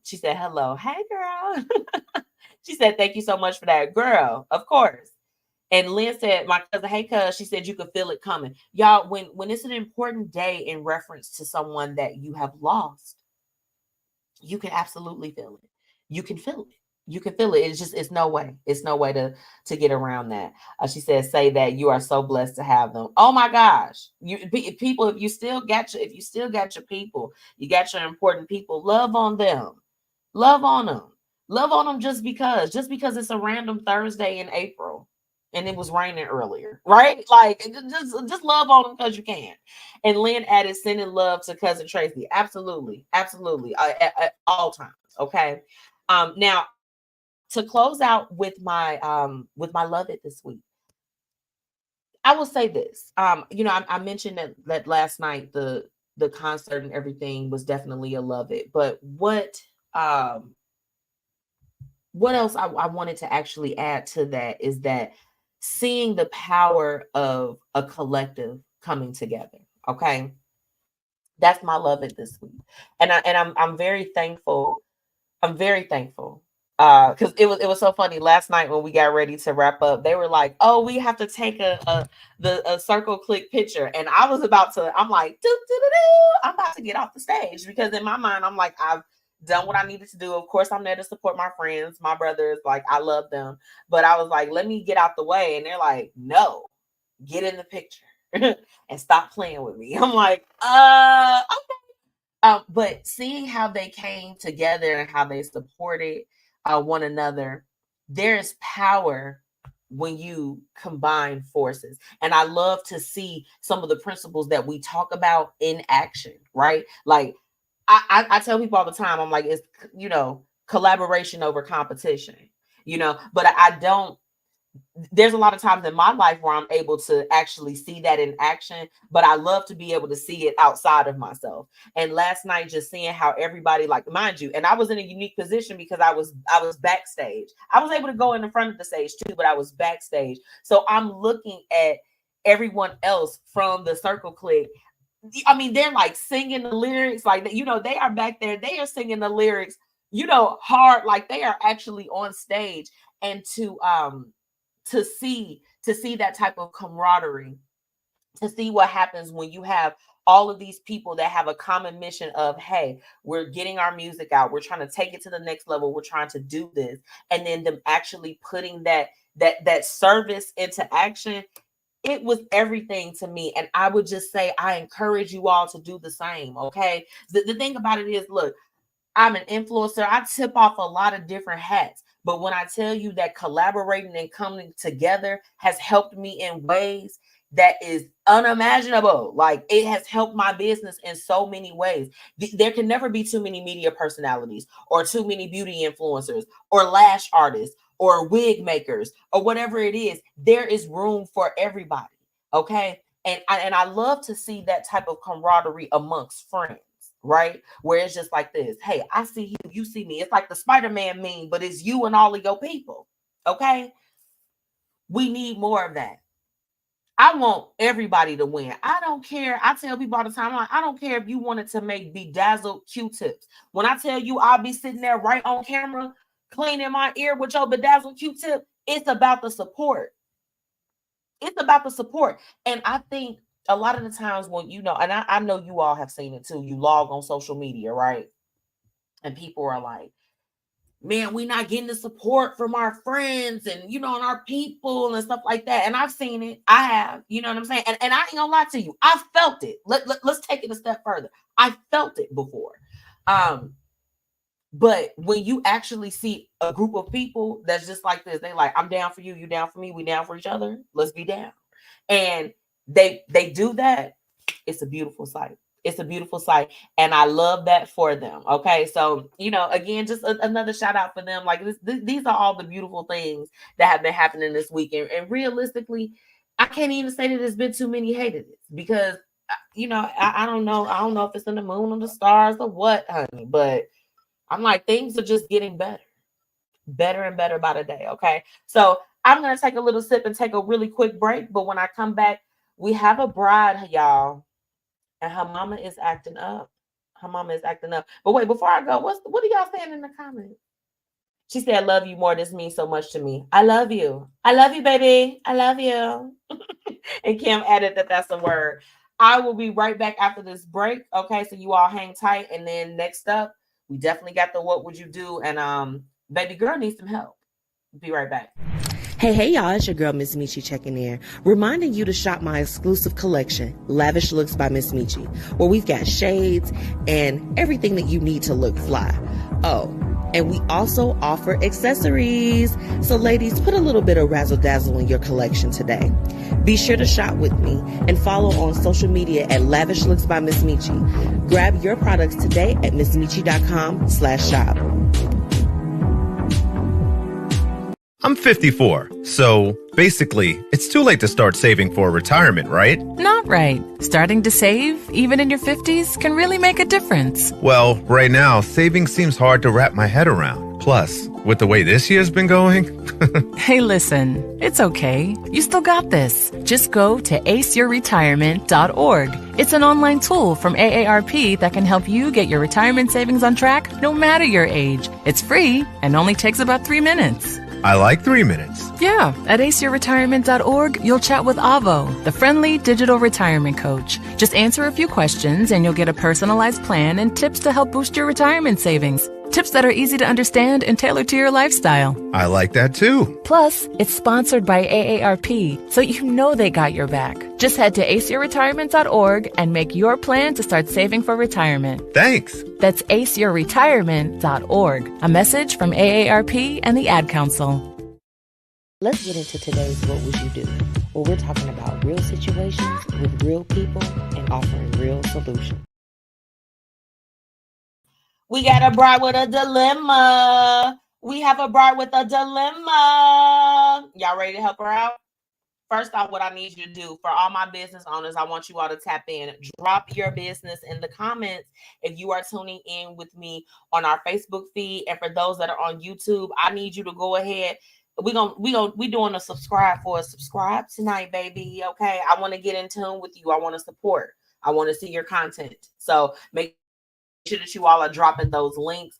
She said, hello. Hey, girl. She said, thank you so much for that, girl. Of course. And Lynn said, my cousin, hey, cuz, she said you could feel it coming. Y'all, when it's an important day in reference to someone that you have lost, you can absolutely feel it. You can feel it. You can feel it. It's no way. It's no way to get around that. She says, say that you are so blessed to have them. Oh my gosh. People, if you still got your people, you got your important people, love on them. Love on them. Love on them just because it's a random Thursday in April and it was raining earlier, right? Like just love on them because you can. And Lynn added, sending love to cousin Tracy. Absolutely. Absolutely. At all times. Okay. Now to close out with my love it this week, I will say this. I mentioned that last night the concert and everything was definitely a love it. But what else I wanted to actually add to that is that seeing the power of a collective coming together. Okay. That's my love it this week. And I'm very thankful. I'm very thankful. Because it was so funny last night when we got ready to wrap up. They were like, "Oh, we have to take a circle click picture," and I'm like, I'm about to get off the stage, because in my mind I'm like, I've done what I needed to do. Of course, I'm there to support my friends, my brothers. Like I love them, but I was like, let me get out the way, and they're like, no, get in the picture and stop playing with me. I'm like, okay. But seeing how they came together and how they supported one another, there is power when you combine forces. And I love to see some of the principles that we talk about in action, right? Like I tell people all the time, I'm like, it's, collaboration over competition, but I don't, there's a lot of times in my life where I'm able to actually see that in action, but I love to be able to see it outside of myself. And last night, just seeing how everybody, like, mind you, and I was in a unique position because I was backstage. I was able to go in the front of the stage too, but I was backstage. So I'm looking at everyone else from the circle click. I mean, they're like singing the lyrics, like, they are back there. They are singing the lyrics, hard, like they are actually on stage. And to see that type of camaraderie, to see what happens when you have all of these people that have a common mission of, hey, we're getting our music out, we're trying to take it to the next level, we're trying to do this, and then them actually putting that service into action. It was everything to me. And I would just say, I encourage you all to do the same. Okay. The thing about it is, look, I'm an influencer. I tip off a lot of different hats. But when I tell you that collaborating and coming together has helped me in ways that is unimaginable, like it has helped my business in so many ways. There can never be too many media personalities or too many beauty influencers or lash artists or wig makers or whatever it is. There is room for everybody. Okay. And I love to see that type of camaraderie amongst friends. Right? Where it's just like this. Hey, I see you, you see me. It's like the Spider-Man meme, but it's you and all of your people. Okay? We need more of that. I want everybody to win. I don't care. I tell people all the time, I don't care if you wanted to make bedazzled Q-tips. When I tell you I'll be sitting there right on camera, cleaning my ear with your bedazzled Q-tip, it's about the support. It's about the support. And I think a lot of the times when, and I know you all have seen it too, you log on social media, right? And people are like, man, we not getting the support from our friends and, and our people and stuff like that. And I've seen it. I have, you know what I'm saying? And I ain't gonna lie to you. I've felt it. Let's take it a step further. I felt it before. But when you actually see a group of people that's just like this, they like, I'm down for you, you down for me, we down for each other. Let's be down. And they do that. It's a beautiful sight. It's a beautiful sight. And I love that for them. Okay. So, again, just another shout out for them. Like these are all the beautiful things that have been happening this weekend. And realistically, I can't even say that there's been too many haters because, I don't know. I don't know if it's in the moon or the stars or what, honey, but I'm like, things are just getting better and better by the day. Okay. So I'm going to take a little sip and take a really quick break. But when I come back, we have a bride, y'all. And her mama is acting up. But wait, before I go, what are y'all saying in the comments? She said, I love you more. This means so much to me. I love you. I love you, baby. I love you. And Kim added that that's a word. I will be right back after this break. Okay, so you all hang tight. And then next up, we definitely got the what would you do? And baby girl needs some help. Be right back. Hey, y'all, it's your girl, MzMetchi, checking in, reminding you to shop my exclusive collection, Lavish Looks by MzMetchi, where we've got shades and everything that you need to look fly. Oh, and we also offer accessories. So ladies, put a little bit of razzle dazzle in your collection today. Be sure to shop with me and follow on social media at Lavish Looks by MzMetchi. Grab your products today at MzMetchi.com/shop. I'm 54, so basically, it's too late to start saving for retirement, right? Not right. Starting to save, even in your 50s, can really make a difference. Well, right now, saving seems hard to wrap my head around. Plus, with the way this year's been going... Hey, listen, it's okay. You still got this. Just go to aceyourretirement.org. It's an online tool from AARP that can help you get your retirement savings on track no matter your age. It's free and only takes about 3 minutes. I like 3 minutes. Yeah, at aceyourretirement.org, you'll chat with Avo, the friendly digital retirement coach. Just answer a few questions and you'll get a personalized plan and tips to help boost your retirement savings. Tips that are easy to understand and tailored to your lifestyle. I like that too. Plus, it's sponsored by AARP, so you know they got your back. Just head to aceyourretirement.org and make your plan to start saving for retirement. Thanks. That's aceyourretirement.org. A message from AARP and the Ad Council. Let's get into today's What Would You Do? Where we're talking about real situations with real people and offering real solutions. We got a bride with a dilemma. We have a bride with a dilemma. Y'all ready to help her out? First off, what I need you to do for all my business owners, I want you all to tap in. Drop your business in the comments if you are tuning in with me on our Facebook feed. And for those that are on YouTube, I need you to go ahead. We doing a subscribe tonight, baby. Okay. I want to get in tune with you. I want to support. I want to see your content. So make sure that you all are dropping those links.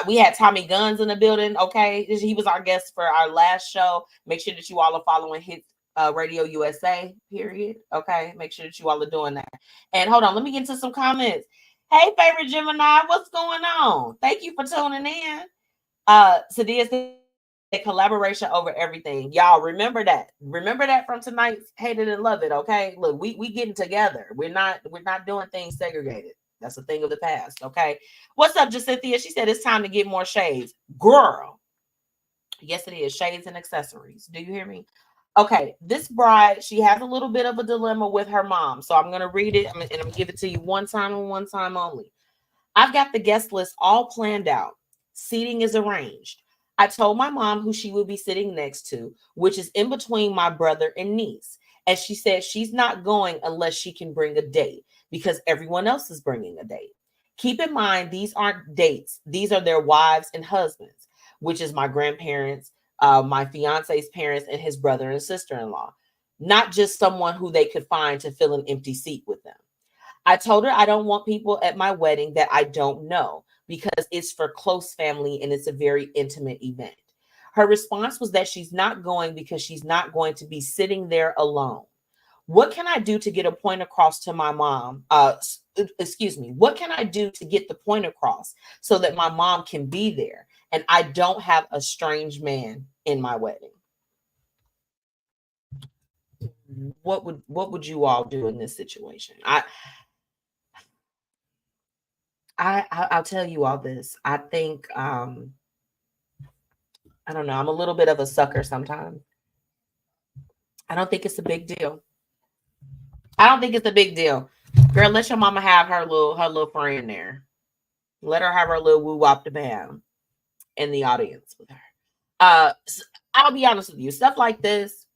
We had Tommy Guns in the building. Okay. He was our guest for our last show. Make sure that you all are following his Radio USA, period. Okay. Make sure that you all are doing that. And hold on, let me get into some comments. Hey, favorite Gemini, what's going on? Thank you for tuning in. Sadia said collaboration over everything. Y'all remember that. Remember that from tonight's Hate It and Love It. Okay. Look, we getting together. We're not doing things segregated. That's a thing of the past. Okay. What's up, Jacynthia? She said it's time to get more shades. Girl. Yes, it is. Shades and accessories. Do you hear me? Okay. This bride, she has a little bit of a dilemma with her mom. So I'm going to read it and I'm going to give it to you one time and one time only. I've got the guest list all planned out. Seating is arranged. I told my mom who she would be sitting next to, which is in between my brother and niece. And she said she's not going unless she can bring a date because everyone else is bringing a date. Keep in mind, these aren't dates. These are their wives and husbands, which is my grandparents, my fiance's parents, and his brother and sister-in-law, not just someone who they could find to fill an empty seat with them. I told her I don't want people at my wedding that I don't know because it's for close family and it's a very intimate event. Her response was that she's not going because she's not going to be sitting there alone. What can I do to get a point across to my mom? What can I do to get the point across so that my mom can be there? and I don't have a strange man in my wedding. What would you all do in this situation? I'll tell you all this. I think I don't know. I'm a little bit of a sucker sometimes. I don't think it's a big deal. I don't think it's a big deal. Girl, let your mama have her little friend there. Let her have her little woo wop the bam in the audience with her. I'll be honest with you. Stuff like this,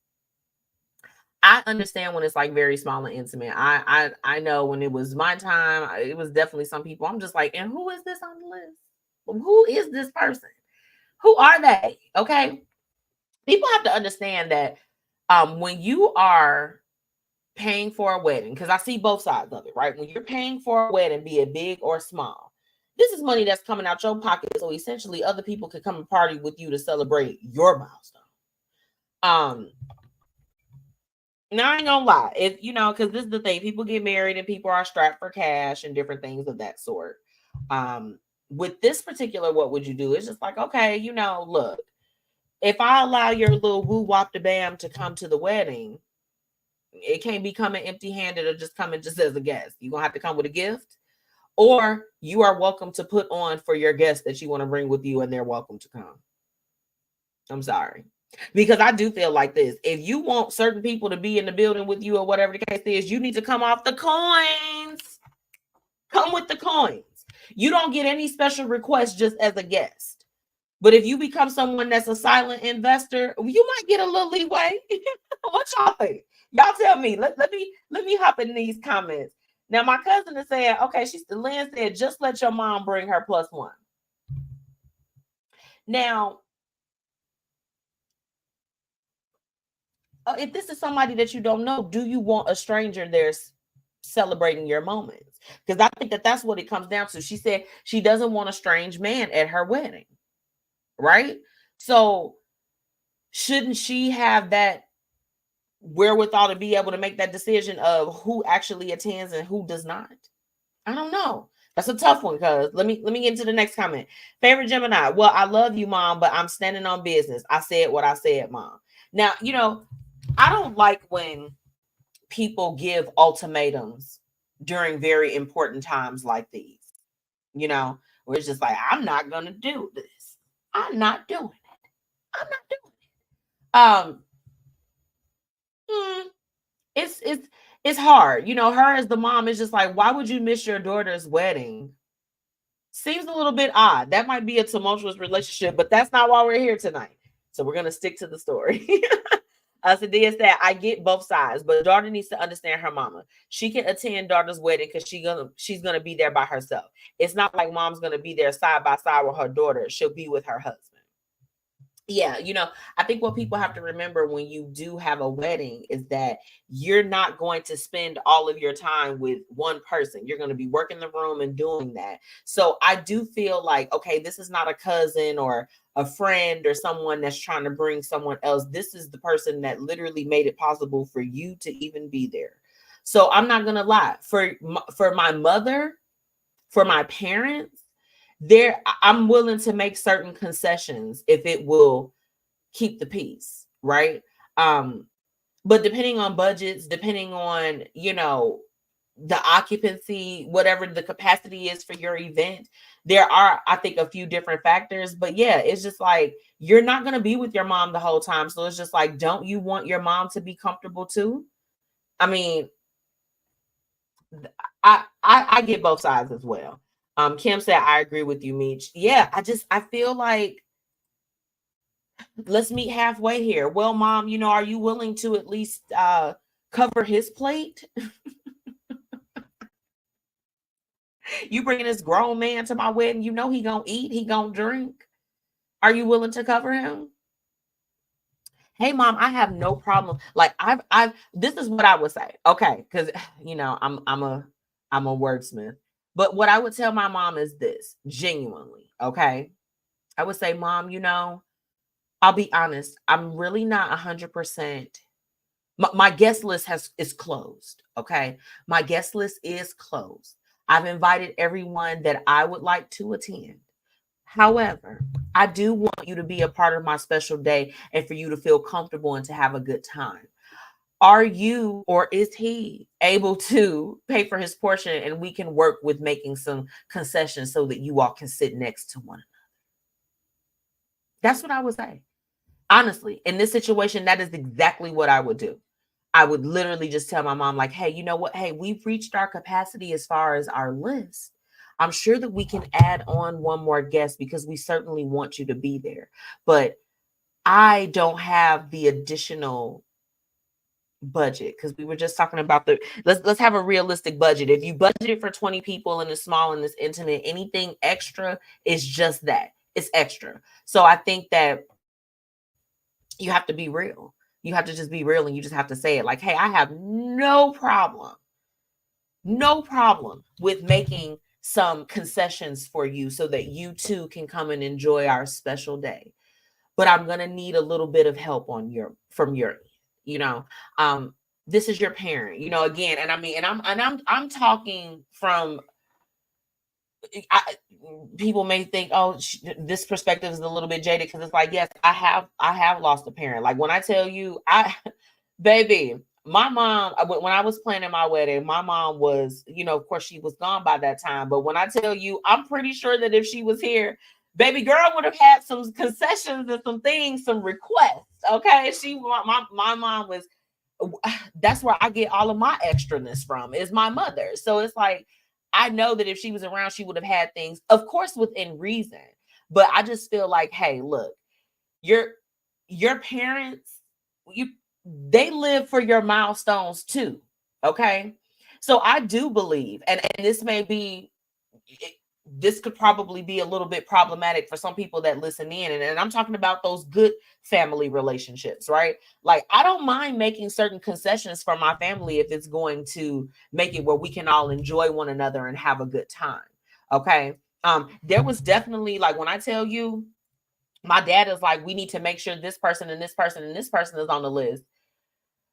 I understand when it's like very small and intimate. I know when it was my time, it was definitely some people. I'm just like, and who is this on the list? Who is this person? Who are they? Okay. People have to understand that when you are paying for a wedding, because I see both sides of it, right? When you're paying for a wedding, be it big or small, this is money that's coming out your pocket. So essentially other people can come and party with you to celebrate your milestone. Now I ain't gonna lie, if you know, because this is the thing, people get married and people are strapped for cash and different things of that sort. With this particular, what would you do? It's just like, okay, you know, look, if I allow your little woo wop the bam to come to the wedding, it can't be coming empty handed or just coming just as a guest. You're gonna have to come with a gift, or you are welcome to put on for your guests that you want to bring with you, and they're welcome to come. I'm sorry. Because I do feel like this. If you want certain people to be in the building with you or whatever the case is, you need to come off the coins. Come with the coins. You don't get any special requests just as a guest. But if you become someone that's a silent investor, you might get a little leeway. What y'all think? Y'all tell me. Let me hop in these comments. Now, my cousin is saying, okay, Lynn said, just let your mom bring her +1. Now, if this is somebody that you don't know, do you want a stranger there celebrating your moments? Because I think that's what it comes down to. She said she doesn't want a strange man at her wedding, right? So shouldn't she have that wherewithal to be able to make that decision of who actually attends and who does not? I don't know. That's a tough one, because let me get into the next comment. Favorite Gemini. Well, I love you, Mom, but I'm standing on business. I said what I said, Mom. Now, you know, I don't like when people give ultimatums during very important times like these, you know, where it's just like, I'm not going to do this. I'm not doing it. I'm not doing it. It's hard. You know, her as the mom is just like, why would you miss your daughter's wedding? Seems a little bit odd. That might be a tumultuous relationship, but that's not why we're here tonight. So we're going to stick to the story. Sadia said, I get both sides, but daughter needs to understand her mama. She can attend daughter's wedding because she's gonna be there by herself. It's not like mom's gonna be there side by side with her daughter. She'll be with her husband. Yeah, you know, I think what people have to remember when you do have a wedding is that you're not going to spend all of your time with one person. You're going to be working the room and doing that. So I do feel like, okay, this is not a cousin or a friend or someone that's trying to bring someone else. This is the person that literally made it possible for you to even be there. So I'm not going to lie. For my mother, for my parents, I'm willing to make certain concessions if it will keep the peace, right? But depending on budgets, depending on, you know, the occupancy, whatever the capacity is for your event, there are, I think, a few different factors. But yeah, it's just like, you're not going to be with your mom the whole time. So it's just like, don't you want your mom to be comfortable too? I mean, I get both sides as well. Kim said, I agree with you, Meech. Yeah, I feel like, let's meet halfway here. Well, Mom, you know, are you willing to at least cover his plate? You bringing this grown man to my wedding, you know he gonna eat, he gonna drink. Are you willing to cover him? Hey, Mom, I have no problem. Like this is what I would say. Okay, because you know, I'm a wordsmith. But what I would tell my mom is this, genuinely, okay? I would say, Mom, you know, I'll be honest, I'm really not 100%. My guest list is closed, okay? My guest list is closed. I've invited everyone that I would like to attend. However, I do want you to be a part of my special day and for you to feel comfortable and to have a good time. Are you or is he able to pay for his portion and we can work with making some concessions so that you all can sit next to one another? That's what I would say. Honestly, in this situation, that is exactly what I would do. I would literally just tell my mom, like, hey, you know what? Hey, we've reached our capacity as far as our list. I'm sure that we can add on one more guest because we certainly want you to be there. But I don't have the additional budget, because we were just talking about let's have a realistic budget. If you budget for 20 people and it's small and it's intimate, anything extra is just that. It's extra. So I think that you have to be real. You have to just be real and you just have to say it like, hey, I have no problem with making some concessions for you so that you too can come and enjoy our special day. But I'm going to need a little bit of help from your end. This is your parent, again. And I mean, and I'm talking from, people may think, oh, this perspective is a little bit jaded, because it's like, yes, I have lost a parent. Like when I tell you, baby, my mom, when I was planning my wedding, my mom was, of course she was gone by that time. But when I tell you, I'm pretty sure that if she was here, baby girl would have had some concessions and some things, some requests. Okay. My mom was, that's where I get all of my extraness from, is my mother. So it's like, I know that if she was around, she would have had things, of course, within reason. But I just feel like, hey, look, your parents, they live for your milestones too. Okay. So I do believe, and this could probably be a little bit problematic for some people that listen in. And I'm talking about those good family relationships, right? Like, I don't mind making certain concessions for my family if it's going to make it where we can all enjoy one another and have a good time. Okay. There was definitely, like, when I tell you, my dad is like, we need to make sure this person and this person and this person is on the list.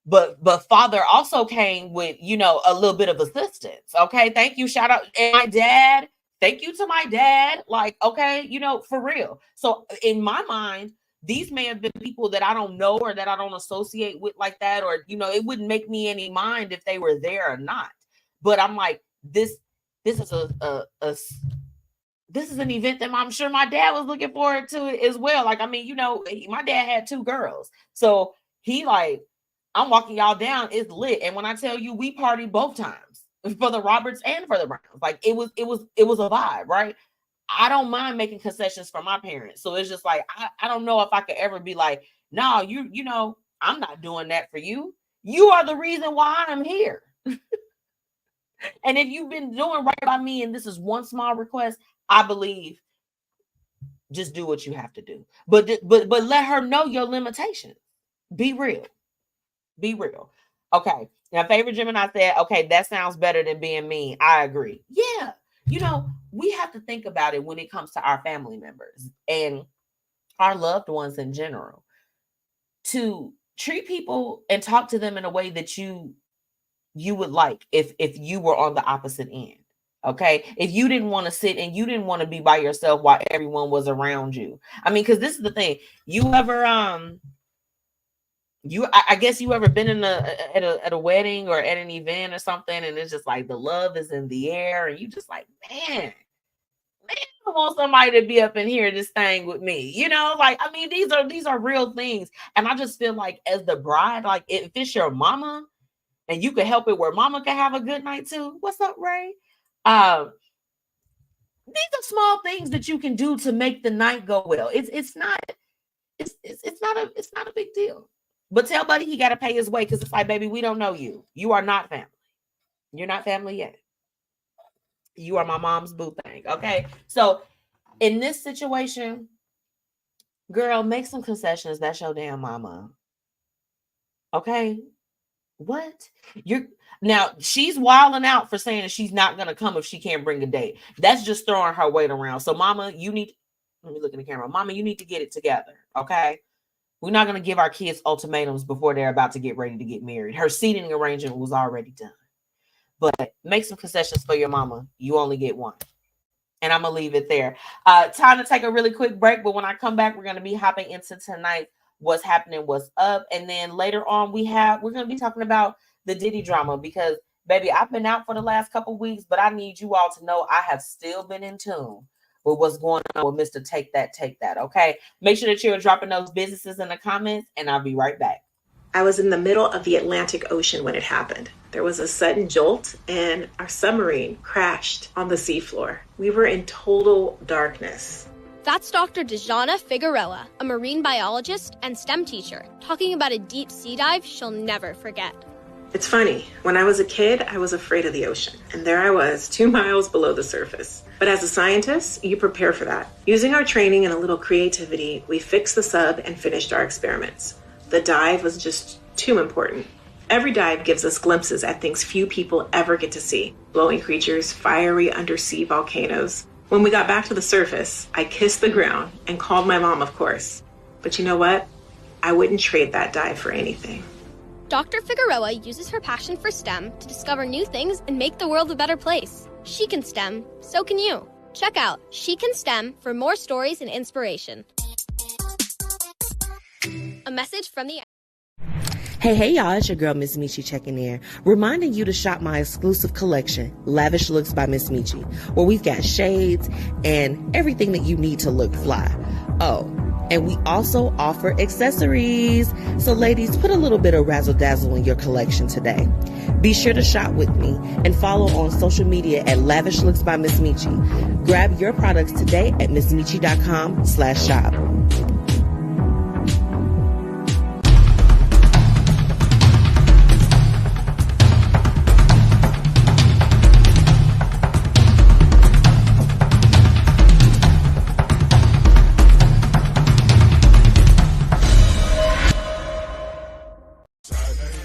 But father also came with, a little bit of assistance. Okay. Thank you. Shout out. And my dad, thank you to my dad. Like, okay, for real. So in my mind, these may have been people that I don't know or that I don't associate with like that, or, it wouldn't make me any mind if they were there or not. But I'm like, this is this is an event that I'm sure my dad was looking forward to it as well. Like, I mean, my dad had 2 girls. So he like, I'm walking y'all down. It's lit. And when I tell you, we partied both times for the Roberts and for the Browns. Like, it was a vibe, right? I don't mind making concessions for my parents. So it's just like, I don't know if I could ever be like, no, I'm not doing that for you. You are the reason why I'm here. And if you've been doing right by me, and this is one small request, I believe just do what you have to do. But let her know your limitations. Be real. Be real. Okay. Now, favorite Gemini said, okay, that sounds better than being mean. I agree. Yeah. We have to think about it when it comes to our family members and our loved ones in general, to treat people and talk to them in a way that you would like if you were on the opposite end. Okay. If you didn't want to sit and you didn't want to be by yourself while everyone was around you. I mean, because this is the thing. You ever, I guess you ever been at a wedding or at an event or something, and it's just like the love is in the air, and you just like, man, I want somebody to be up in here this thing with me. Like, I mean, these are real things. And I just feel like, as the bride, like, if it's your mama and you can help it where mama can have a good night too. What's up, Ray? These are small things that you can do to make the night go well. It's not a big deal. But tell buddy he got to pay his way, because it's like, baby, we don't know you. You are not family. You're not family yet. You are my mom's boo thing. Okay. So in this situation, girl, make some concessions. That's your damn mama. Okay. What? Now she's wilding out for saying that she's not going to come if she can't bring a date. That's just throwing her weight around. So mama, let me look in the camera. Mama, you need to get it together. Okay. We're not going to give our kids ultimatums before they're about to get ready to get married. Her seating arrangement was already done. But make some concessions for your mama. You only get one. And I'm gonna leave it there. Time to take a really quick break, but when I come back, we're gonna be hopping into tonight, what's happening, what's up, and then later on we're gonna be talking about the Diddy drama because baby, I've been out for the last couple weeks, but I need you all to know I have still been in tune with what's going on with Mr. Take That. Okay, make sure that you're dropping those businesses in the comments, and I'll be right back. I was in the middle of the Atlantic Ocean when it happened. There was a sudden jolt and our submarine crashed on the seafloor. We were in total darkness. That's Dr. Dejana Figueroa, a marine biologist and STEM teacher, talking about a deep sea dive she'll never forget. It's funny, when I was a kid, I was afraid of the ocean. And there I was, 2 miles below the surface. But as a scientist, you prepare for that. Using our training and a little creativity, we fixed the sub and finished our experiments. The dive was just too important. Every dive gives us glimpses at things few people ever get to see. Glowing creatures, fiery undersea volcanoes. When we got back to the surface, I kissed the ground and called my mom, of course. But you know what? I wouldn't trade that dive for anything. Dr. Figueroa uses her passion for STEM to discover new things and make the world a better place. She can STEM, so can you. Check out She Can STEM for more stories and inspiration. A message from the... Hey y'all, it's your girl MzMetchi checking in, reminding you to shop my exclusive collection, Lavish Looks by MzMetchi, where we've got shades and everything that you need to look fly. Oh, and we also offer accessories. So ladies, put a little bit of razzle dazzle in your collection today. Be sure to shop with me and follow on social media at Lavish Looks by MzMetchi. Grab your products today at MzMetchi.com/shop.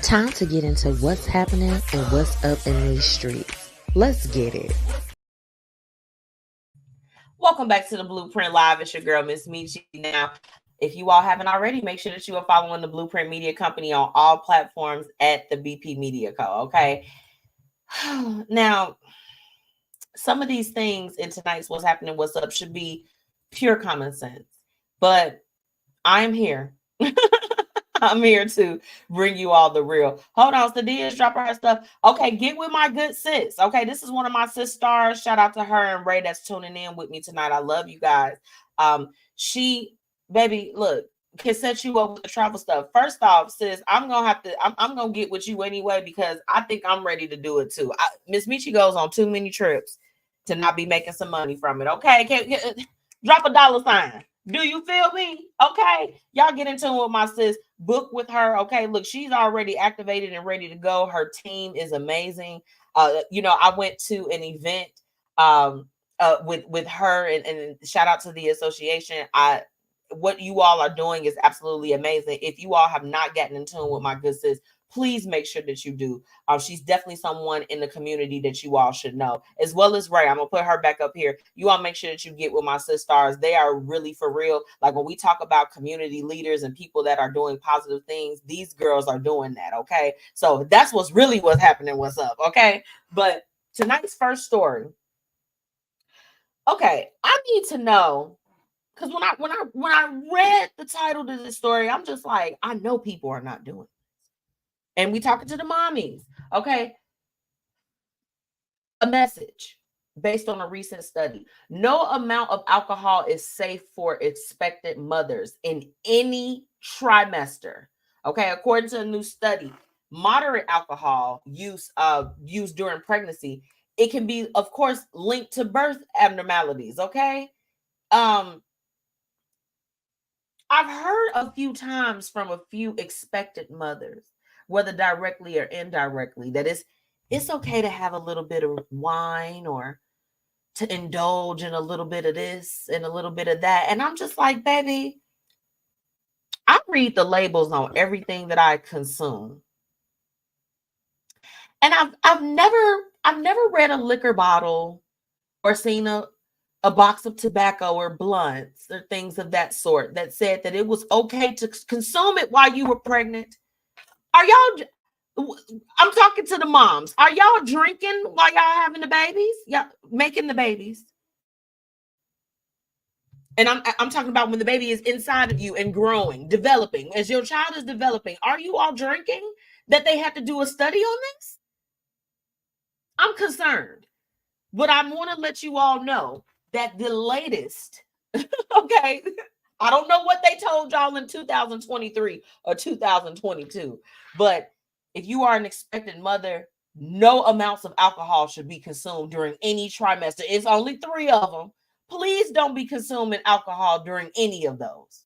Time to get into what's happening and what's up in these streets. Let's get it. Welcome back to the Blueprint Live. It's your girl, MzMetchi. Now, if you all haven't already, make sure that you are following the Blueprint Media Company on all platforms at the BP Media Co. Okay. Now, some of these things in tonight's What's Happening, What's Up should be pure common sense, but I'm here. I'm here to bring you all the real. Hold on, Sadia is dropping her stuff. Okay, get with my good sis. Okay, this is one of my sis stars. Shout out to her and Ray that's tuning in with me tonight. I love you guys. She, baby, look, can set you up with the travel stuff. First off, sis, I'm gonna get with you anyway because I think I'm ready to do it too. MzMetchi goes on too many trips to not be making some money from it. Okay, drop a $sign. Do you feel me? Okay, y'all get into it with my sis. Book with her. Okay, look, she's already activated and ready to go. Her team is amazing. I went to an event with her and shout out to the association. What you all are doing is absolutely amazing. If you all have not gotten in tune with my good sis, please make sure that you do. She's definitely someone in the community that you all should know, as well as Ray. I'm gonna put her back up here. You all make sure that you get with my sis stars. They are really for real. Like when we talk about community leaders and people that are doing positive things, these girls are doing that. Okay, so that's what's happening. What's up? Okay, but tonight's first story. Okay, I need to know. Because when I read the title to this story, I'm just like, I know people are not doing it. And we talking to the mommies, okay? A message based on a recent study. No amount of alcohol is safe for expectant mothers in any trimester, okay? According to a new study, moderate alcohol use during pregnancy, it can be, of course, linked to birth abnormalities, okay? I've heard a few times from a few expectant mothers, whether directly or indirectly, that it's okay to have a little bit of wine or to indulge in a little bit of this and a little bit of that. And I'm just like, baby, I read the labels on everything that I consume. And I've never read a liquor bottle or seen a box of tobacco or blunts or things of that sort that said that it was okay to consume it while you were pregnant. Are y'all, I'm talking to the moms. Are y'all drinking while y'all having the babies? Yeah, making the babies. And I'm talking about when the baby is inside of you and growing, developing. As your child is developing, are you all drinking that they have to do a study on this? I'm concerned. But I want to let you all know that the latest, okay, I don't know what they told y'all in 2023 or 2022, but if you are an expectant mother, no amounts of alcohol should be consumed during any trimester. It's only 3 of them. Please don't be consuming alcohol during any of those.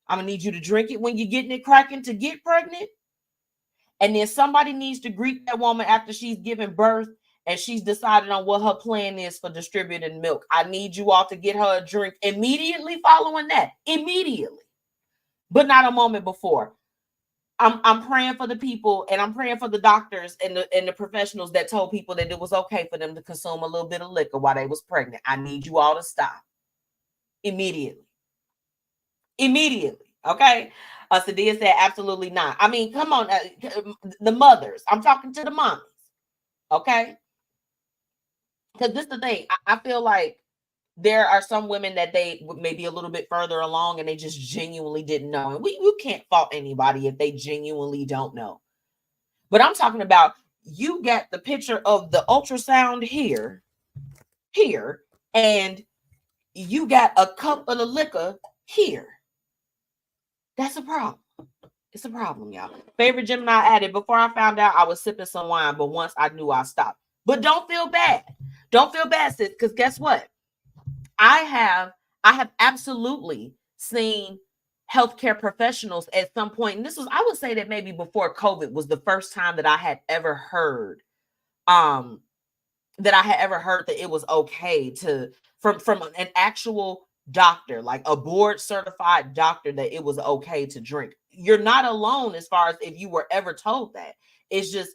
I'm going to need you to drink it when you're getting it cracking to get pregnant. And then somebody needs to greet that woman after she's given birth and she's decided on what her plan is for distributing milk. I need you all to get her a drink immediately following that. Immediately. But not a moment before. I'm praying for the people, and I'm praying for the doctors and the professionals that told people that it was okay for them to consume a little bit of liquor while they was pregnant. I need you all to stop. Immediately. Immediately. Okay? Sadia said absolutely not. I mean, come on, the mothers. I'm talking to the mommies. Okay? Because this is the thing. I feel like there are some women that they may be a little bit further along and they just genuinely didn't know. And we can't fault anybody if they genuinely don't know. But I'm talking about you get the picture of the ultrasound here, and you got a cup of the liquor here. That's a problem. It's a problem, y'all. Favorite Gemini added, before I found out I was sipping some wine, but once I knew I stopped. But don't feel bad. Don't feel bad, sis, because guess what? I have absolutely seen healthcare professionals at some point, and this was, I would say that maybe before COVID was the first time that I had ever heard that it was okay to from an actual doctor, like a board certified doctor, that it was okay to drink. You're not alone as far as if you were ever told that. It's just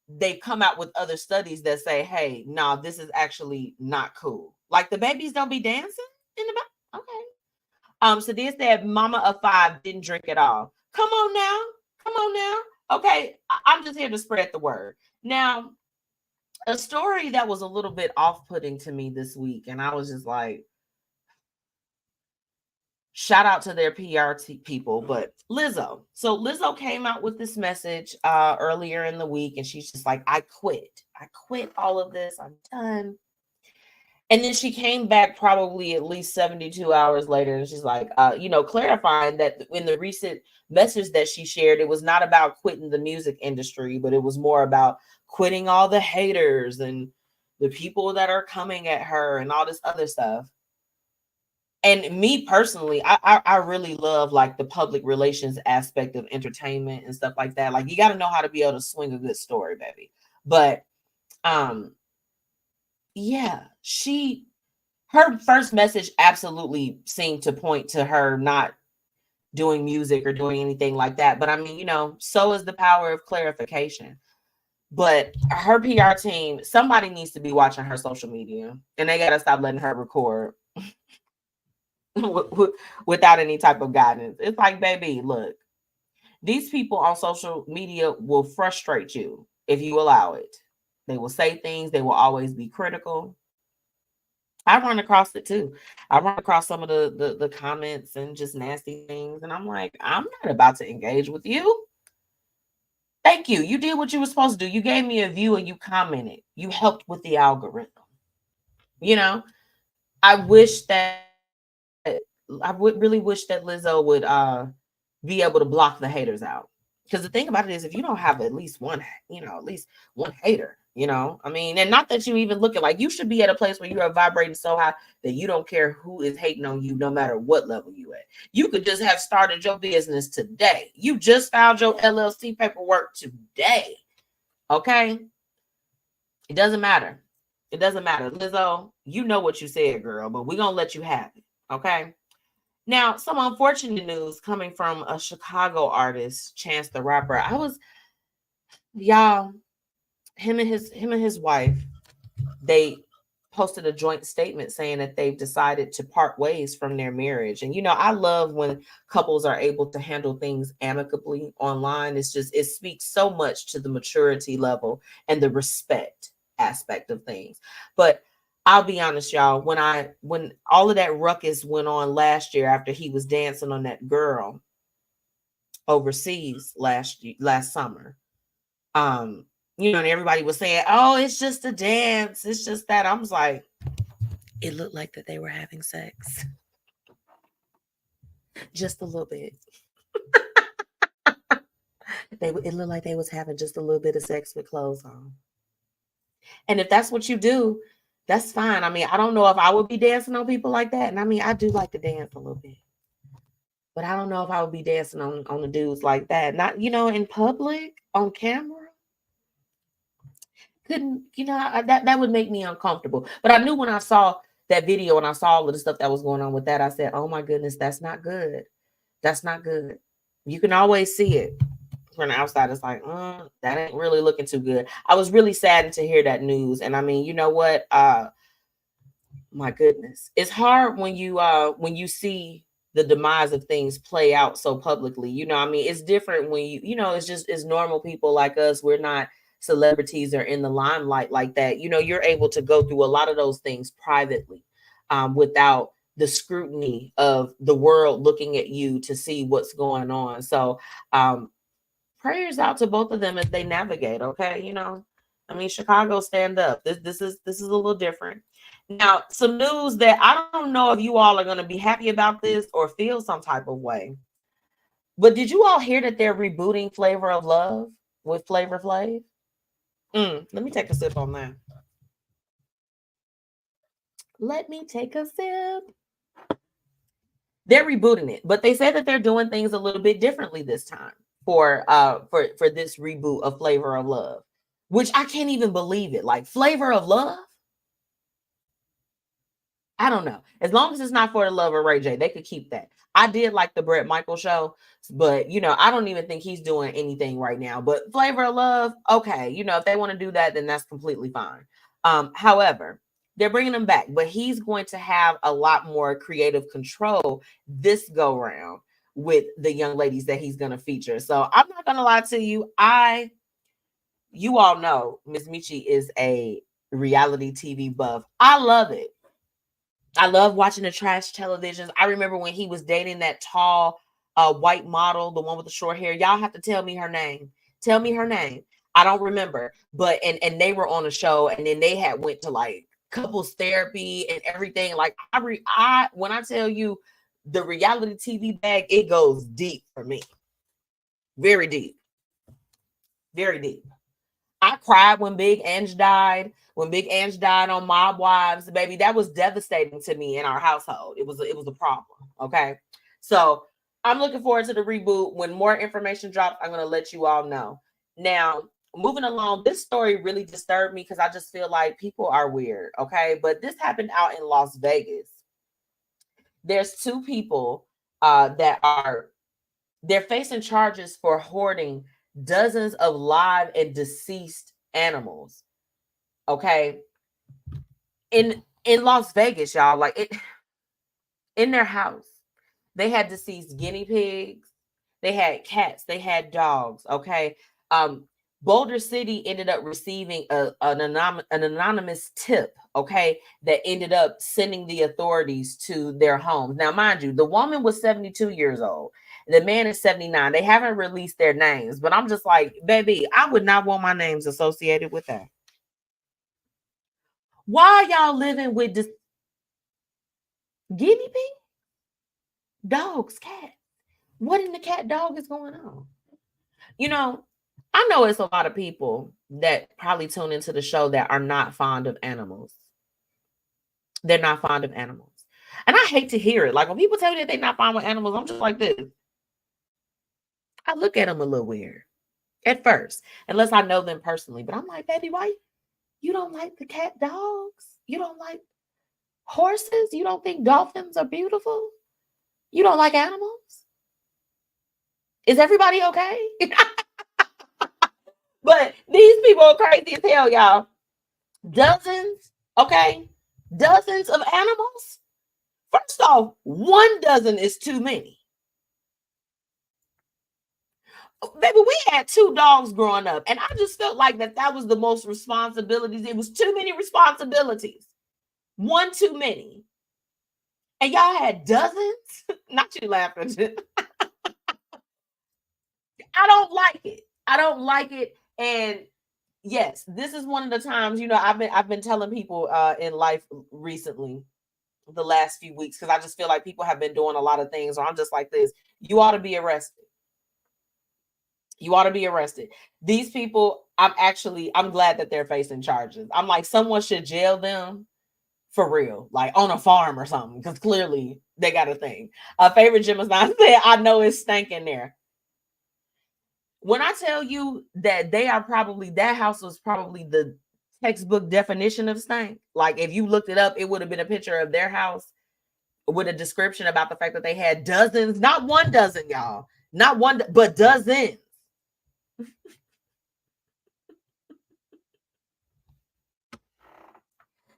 they've come out with other studies that say, hey, no, this is actually not cool. Like the babies don't be dancing in the back. Okay. So this said mama of 5 didn't drink at all. Come on now. Okay. I'm just here to spread the word. Now, a story that was a little bit off-putting to me this week, and I was just like, shout out to their PR people, but Lizzo. So Lizzo came out with this message earlier in the week, and she's just like, I quit all of this. I'm done. And then she came back probably at least 72 hours later, and she's like, clarifying that in the recent message that she shared, it was not about quitting the music industry, but it was more about quitting all the haters and the people that are coming at her and all this other stuff. And me personally, I really love like the public relations aspect of entertainment and stuff like that. Like you got to know how to be able to swing a good story, baby. But yeah, her first message absolutely seemed to point to her not doing music or doing anything like that. But I mean, so is the power of clarification. But her PR team, somebody needs to be watching her social media, and they got to stop letting her record without any type of guidance. It's like, baby, look, these people on social media will frustrate you if you allow it. They will say things. They will always be critical. I run across it too. I run across some of the comments and just nasty things. And I'm like, I'm not about to engage with you. Thank you. You did what you were supposed to do. You gave me a view and you commented. You helped with the algorithm. I would really wish that Lizzo would be able to block the haters out. Because the thing about it is, if you don't have at least one hater, I mean, and not that you even look at, like, you should be at a place where you are vibrating so high that you don't care who is hating on you, no matter what level you at. You could just have started your business today. You just filed your LLC paperwork today. Okay? It doesn't matter. It doesn't matter. Lizzo, you know what you said, girl, but we're going to let you have it. Okay? Now, some unfortunate news coming from a Chicago artist, Chance the Rapper. Him and his wife, they posted a joint statement saying that they've decided to part ways from their marriage. And I love when couples are able to handle things amicably online. It speaks so much to the maturity level and the respect aspect of things. But I'll be honest, y'all. When all of that ruckus went on last year after he was dancing on that girl overseas last summer, and everybody was saying, "Oh, it's just a dance. It's just that." I was like, it looked like that they were having sex, just a little bit. It looked like they was having just a little bit of sex with clothes on. And if that's what you do, that's fine. I mean, I don't know if I would be dancing on people like that. And I mean, I do like to dance a little bit. But I don't know if I would be dancing on the dudes like that. Not, in public, on camera. Couldn't, that would make me uncomfortable. But I knew when I saw that video and I saw all of the stuff that was going on with that, I said, oh my goodness, that's not good. That's not good. You can always see it. From the outside, it's like, that ain't really looking too good. I was really saddened to hear that news. And I mean, you know what? My goodness. It's hard when you see the demise of things play out so publicly. I mean, it's different when it's normal people like us. We're not celebrities or in the limelight like that. You're able to go through a lot of those things privately, without the scrutiny of the world looking at you to see what's going on. So, prayers out to both of them as they navigate. Okay. I mean, Chicago, stand up. This is a little different. Now, some news that I don't know if you all are going to be happy about this or feel some type of way. But did you all hear that they're rebooting Flavor of Love with Flavor Flav? Let me take a sip on that. Let me take a sip. They're rebooting it, but they said that they're doing things a little bit differently this time for this reboot of Flavor of Love, which I can't even believe it. Like, Flavor of Love? I don't know. As long as it's not for the love of Ray J, they could keep that. I did like the Bret Michael show, but I don't even think he's doing anything right now. But Flavor of Love, okay, if they want to do that, then that's completely fine. However, they're bringing him back, but he's going to have a lot more creative control this go round with the young ladies that he's going to feature. So I'm not going to lie to you. You all know MzMetchi is a reality TV buff. I love it. I love watching the trash televisions. I remember when he was dating that tall white model, the one with the short hair. Y'all have to tell me her name. Tell me her name. I don't remember. But and they were on a show, and then they had went to like couples therapy and everything. Like I when I tell you the reality TV bag, it goes deep for me. Very deep. Very deep. I cried when Big Ange died. When Big Ange died on Mob Wives, baby, that was devastating to me in our household. It was a problem. Okay. So I'm looking forward to the reboot. When more information drops, I'm going to let you all know. Now, moving along, this story really disturbed me because I just feel like people are weird. Okay. But this happened out in Las Vegas. There's two people they're facing charges for hoarding dozens of live and deceased animals. Okay. In Las Vegas, y'all, like it in their house, they had deceased guinea pigs, they had cats, they had dogs. Okay. Boulder City ended up receiving an anonymous tip, okay, that ended up sending the authorities to their homes. Now, mind you, the woman was 72 years old. The man is 79. They haven't released their names, but I'm just like, baby, I would not want my names associated with that. Why y'all living with this guinea pig? Dogs, cats. What in the cat dog is going on? I know it's a lot of people that probably tune into the show that are not fond of animals. They're not fond of animals. And I hate to hear it. Like when people tell me that they're not fond with animals, I'm just like this. I look at them a little weird at first, unless I know them personally. But I'm like, baby, why you don't like the cat dogs? You don't like horses? You don't think dolphins are beautiful? You don't like animals? Is everybody okay? But these people are crazy as hell, y'all. Dozens, okay? Dozens of animals? First off, 1 dozen is too many. Baby, we had 2 dogs growing up, and I just felt like that was the most responsibilities. It was too many responsibilities. One too many. And y'all had dozens? Not you laughing. I don't like it. I don't like it. And yes, this is one of the times, I've been telling people in life recently, the last few weeks, because I just feel like people have been doing a lot of things, or I'm just like this. You ought to be arrested. You ought to be arrested. These people, I'm glad that they're facing charges. I'm like, someone should jail them for real, like on a farm or something, because clearly they got a thing. Favorite Jim is not said, I know it's stinking there. When I tell you that that house was probably the textbook definition of stank. Like if you looked it up, it would have been a picture of their house with a description about the fact that they had dozens, not one dozen, y'all, not one, but dozens.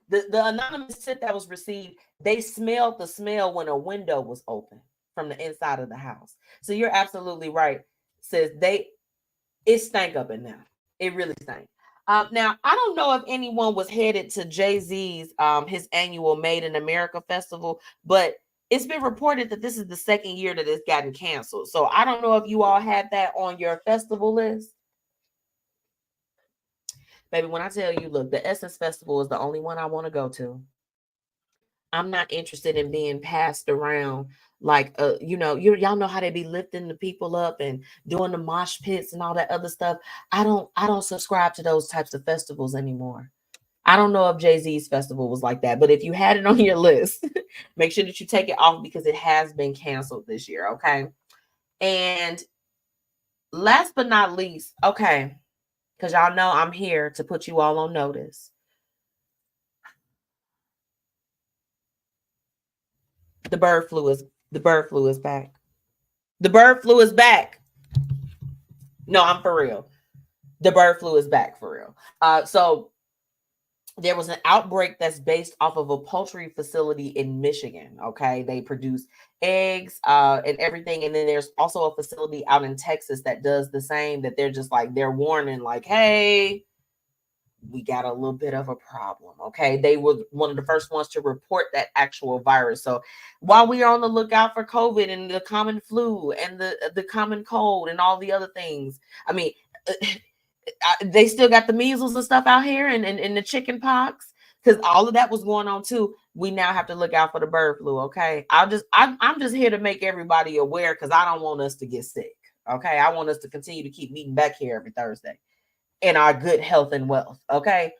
The anonymous tip that was received, they smelled the smell when a window was open from the inside of the house. So you're absolutely right. Says it stank up in there. It really stank. Now, I don't know if anyone was headed to Jay-Z's his annual Made in America festival, but it's been reported that this is the second year that it's gotten canceled. So I don't know if you all had that on your festival list. Baby, when I tell you, look, the Essence Festival is the only one I want to go to. I'm not interested in being passed around like, y'all know how they be lifting the people up and doing the mosh pits and all that other stuff. I don't subscribe to those types of festivals anymore. I don't know if Jay-Z's festival was like that, but if you had it on your list, make sure that you take it off because it has been canceled this year. Okay. And last but not least, okay, because y'all know I'm here to put you all on notice. The bird flu is back. The bird flu is back. No, I'm for real. The bird flu is back for real. So there was an outbreak that's based off of a poultry facility in Michigan. Okay, they produce eggs and everything, and then there's also a facility out in Texas that does the same. That they're warning, like, hey, we got a little bit of a problem. Okay. They were one of the first ones to report that actual virus. So while we are on the lookout for COVID and the common flu and the common cold and all the other things, I mean, they still got the measles and stuff out here and the chicken pox, because all of that was going on too. We now have to look out for the bird flu. Okay. I'm just here to make everybody aware, because I don't want us to get sick. Okay. I want us to continue to keep meeting back here every Thursday in our good health and wealth. Okay.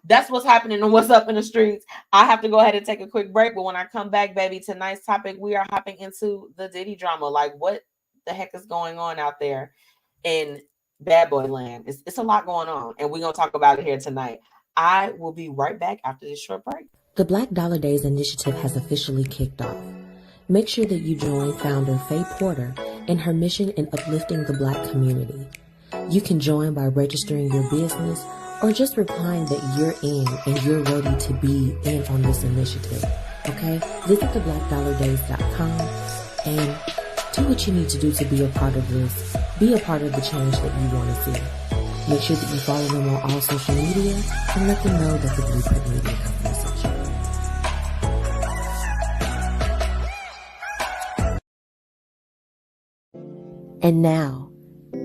That's what's happening and what's up in the streets. I have to go ahead and take a quick break. But when I come back, baby, tonight's topic, we are hopping into the Diddy drama. Like, what the heck is going on out there in bad boy land? It's a lot going on, and we're going to talk about it here tonight. I will be right back after this short break. The Black Dollar Days initiative has officially kicked off. Make sure that you join founder Faye Porter in her mission in uplifting the Black community. You can join by registering your business or just replying that you're in and you're ready to be in on this initiative. Okay? Visit theblackdollardays.com and do what you need to do to be a part of this. Be a part of the change that you want to see. Make sure that you follow them on all social media and let them know that the Blueprint Media Company sent you. And now,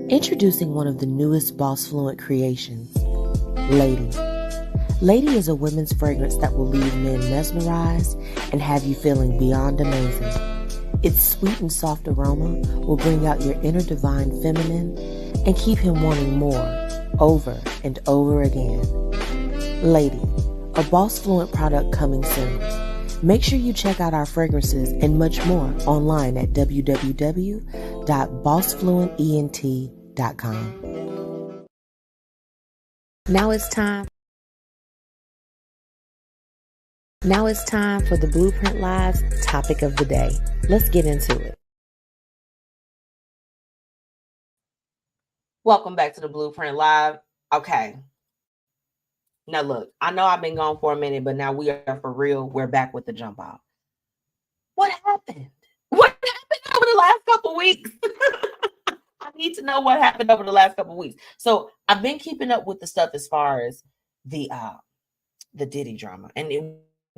introducing one of the newest BossFluent creations, Lady. Lady is a women's fragrance that will leave men mesmerized and have you feeling beyond amazing. Its sweet and soft aroma will bring out your inner divine feminine and keep him wanting more, over and over again. Lady, a BossFluent product coming soon. Make sure you check out our fragrances and much more online at www.bossfluentent.com. Now it's time for the Blueprint Live's topic of the day. Let's get into it. Welcome back to the Blueprint Live. Okay. Now look, I know I've been gone for a minute, but now we are for real. We're back with the jump out. What happened? What happened over the last couple weeks? I need to know what happened over the last couple weeks. So I've been keeping up with the stuff as far as the Diddy drama, and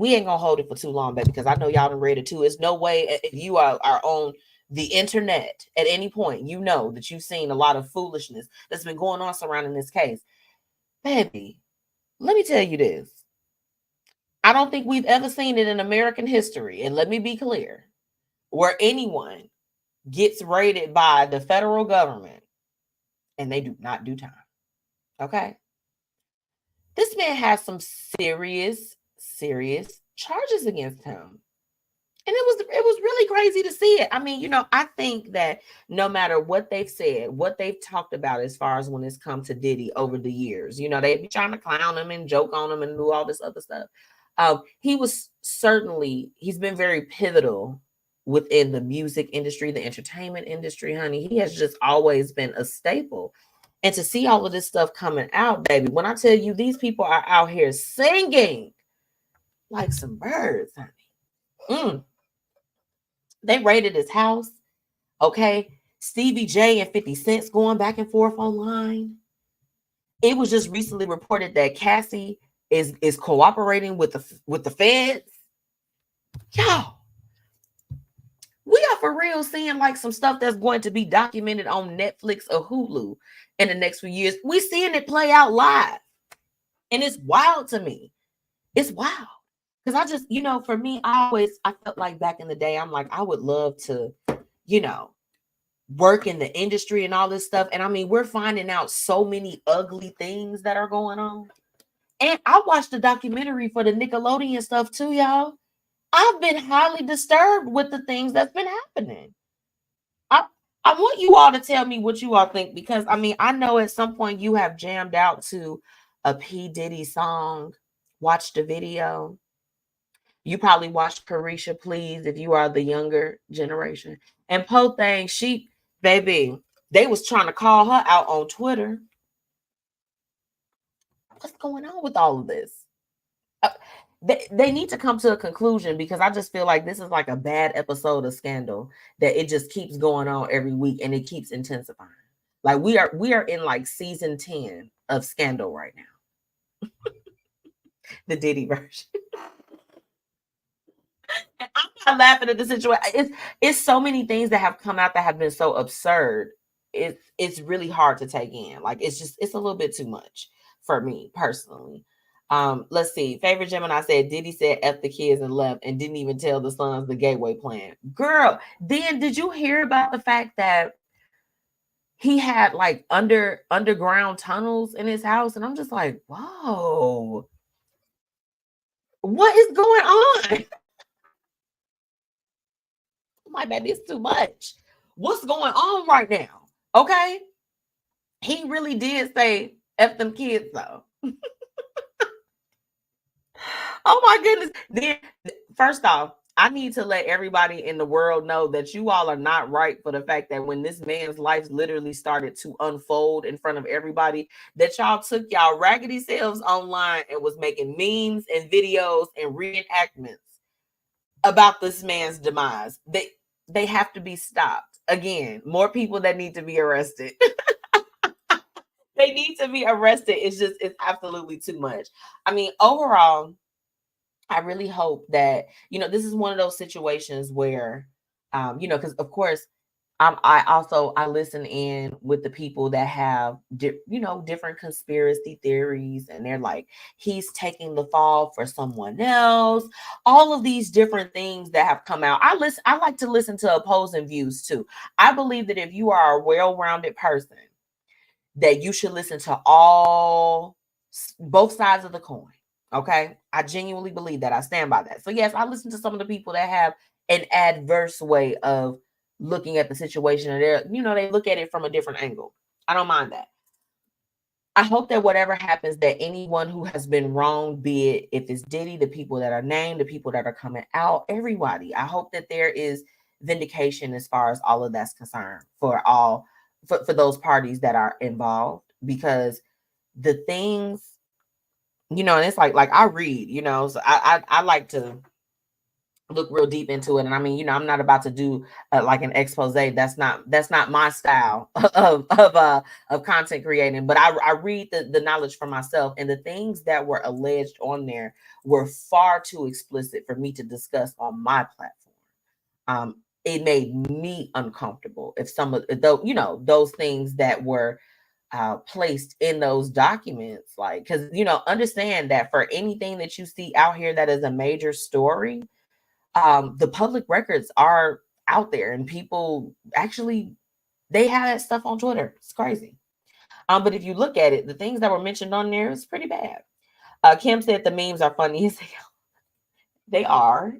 we ain't gonna hold it for too long, baby, because I know y'all done read it too. It's no way if you are on the internet at any point, you know that you've seen a lot of foolishness that's been going on surrounding this case. Baby, let me tell you this. I don't think we've ever seen it in American history, and let me be clear, where anyone gets raided by the federal government and they do not do time. Okay? This man has some serious charges against him. And it was really crazy to see it. I mean, I think that no matter what they've said, what they've talked about as far as when it's come to Diddy over the years, they be trying to clown him and joke on him and do all this other stuff. He's been very pivotal within the music industry, the entertainment industry, honey. He has just always been a staple. And to see all of this stuff coming out, baby, when I tell you these people are out here singing like some birds, honey. They raided his house. Okay. Stevie J and 50 Cent going back and forth online. It was just recently reported that Cassie is cooperating with the feds. Y'all, we are for real seeing like some stuff that's going to be documented on Netflix or Hulu in the next few years. We seeing it play out live. And it's wild to me. It's wild. Because I just, for me, I felt like back in the day, I'm like, I would love to, work in the industry and all this stuff. And I mean, we're finding out so many ugly things that are going on. And I watched the documentary for the Nickelodeon stuff too, y'all. I've been highly disturbed with the things that's been happening. I want you all to tell me what you all think, because I mean, I know at some point you have jammed out to a P. Diddy song, watched the video. You probably watched Carisha Please if you are the younger generation. And Po Thing, baby, they was trying to call her out on Twitter. What's going on with all of this? They need to come to a conclusion, because I just feel like this is like a bad episode of Scandal that it just keeps going on every week and it keeps intensifying. Like we are in like season 10 of Scandal right now. The Diddy version. I'm not laughing at the situation. It's so many things that have come out that have been so absurd. It's really hard to take in. Like it's a little bit too much for me personally. Let's see. Favorite Gemini said Diddy said F the kids and left and didn't even tell the sons the gateway plan. Girl, then did you hear about the fact that he had like underground tunnels in his house? And I'm just like, whoa, what is going on? My baby, it's too much. What's going on right now? Okay. He really did say F them kids though. Oh my goodness. Then first off, I need to let everybody in the world know that you all are not right for the fact that when this man's life literally started to unfold in front of everybody, that y'all took y'all raggedy selves online and was making memes and videos and reenactments about this man's demise. They have to be stopped. Again, more people that need to be arrested. They need to be arrested. It's absolutely too much. I mean, overall, I really hope that, this is one of those situations where, because of course, I listen in with the people that have, different conspiracy theories, and they're like, he's taking the fall for someone else. All of these different things that have come out. I like to listen to opposing views too. I believe that if you are a well-rounded person, that you should listen to both sides of the coin. Okay. I genuinely believe that. I stand by that. So yes, I listen to some of the people that have an adverse way of looking at the situation, and they look at it from a different angle. I don't mind that. I hope that whatever happens, that anyone who has been wronged, be it if it's Diddy, the people that are named, the people that are coming out, everybody, I hope that there is vindication as far as all of that's concerned for those parties that are involved, because the things, and it's like I read, so I like to look real deep into it. And I mean, you know, I'm not about to do like an expose. That's not my style of content creating. But I read the knowledge for myself, and the things that were alleged on there were far too explicit for me to discuss on my platform. It made me uncomfortable if some of those, you know, those things that were placed in those documents, like, because, you know, understand that for anything that you see out here that is a major story, the public records are out there, and people actually, they have that stuff on Twitter. It's crazy. But if you look at it, the things that were mentioned on there is pretty bad. Kim said the memes are funny as hell. They are.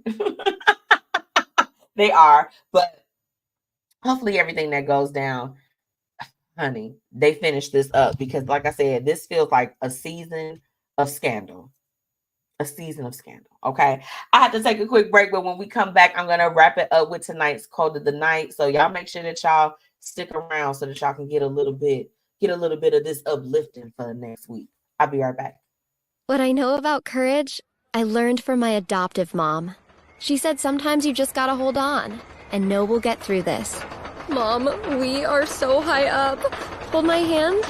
They are. But hopefully everything that goes down, honey, they finish this up, because like I said, this feels like a season of scandal. A season of scandal. Okay. I have to take a quick break, but when we come back, I'm going to wrap it up with tonight's quote of the night. So y'all make sure that y'all stick around so that y'all can get a little bit of this uplifting for the next week. I'll be right back. What I know about courage, I learned from my adoptive mom. She said sometimes you just gotta hold on and know we'll get through this. Mom, we are so high up. Hold my hand.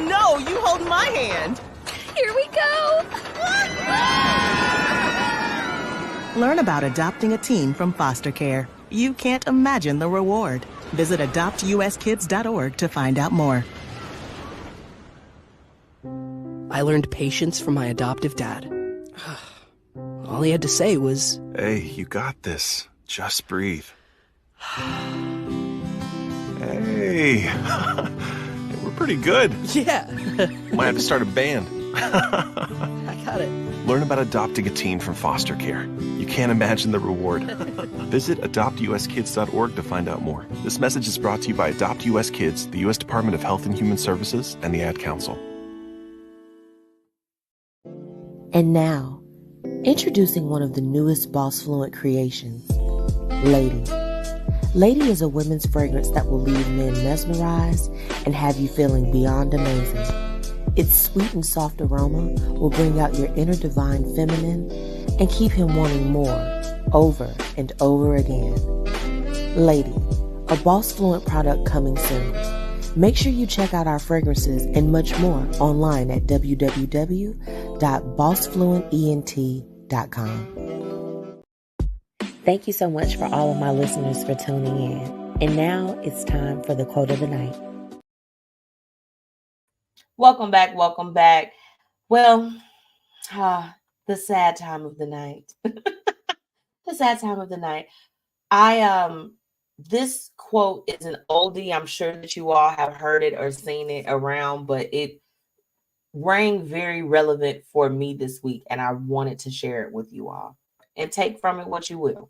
No, you hold my hand. Here we go. Learn about adopting a teen from foster care. You can't imagine the reward. Visit adoptuskids.org to find out more. I learned patience from my adoptive dad. All he had to say was, "Hey, you got this. Just breathe." Hey, we're pretty good. yeah. Might have to start a band. I got it. Learn about adopting a teen from foster care. You can't imagine the reward. Visit adoptuskids.org to find out more. This message is brought to you by Adopt US Kids, the U.S. Department of Health and Human Services, and the Ad Council. And now, introducing one of the newest BossFluent creations, Lady. Lady is a women's fragrance that will leave men mesmerized and have you feeling beyond amazing. Its sweet and soft aroma will bring out your inner divine feminine and keep him wanting more, over and over again. Lady, a BossFluent product coming soon. Make sure you check out our fragrances and much more online at www.bossfluentent.com. Thank you so much for all of my listeners for tuning in. And now it's time for the quote of the night. Welcome back. Welcome back. Well, the sad time of the night. The sad time of the night. This quote is an oldie. I'm sure that you all have heard it or seen it around, but it rang very relevant for me this week, and I wanted to share it with you all. And take from it what you will.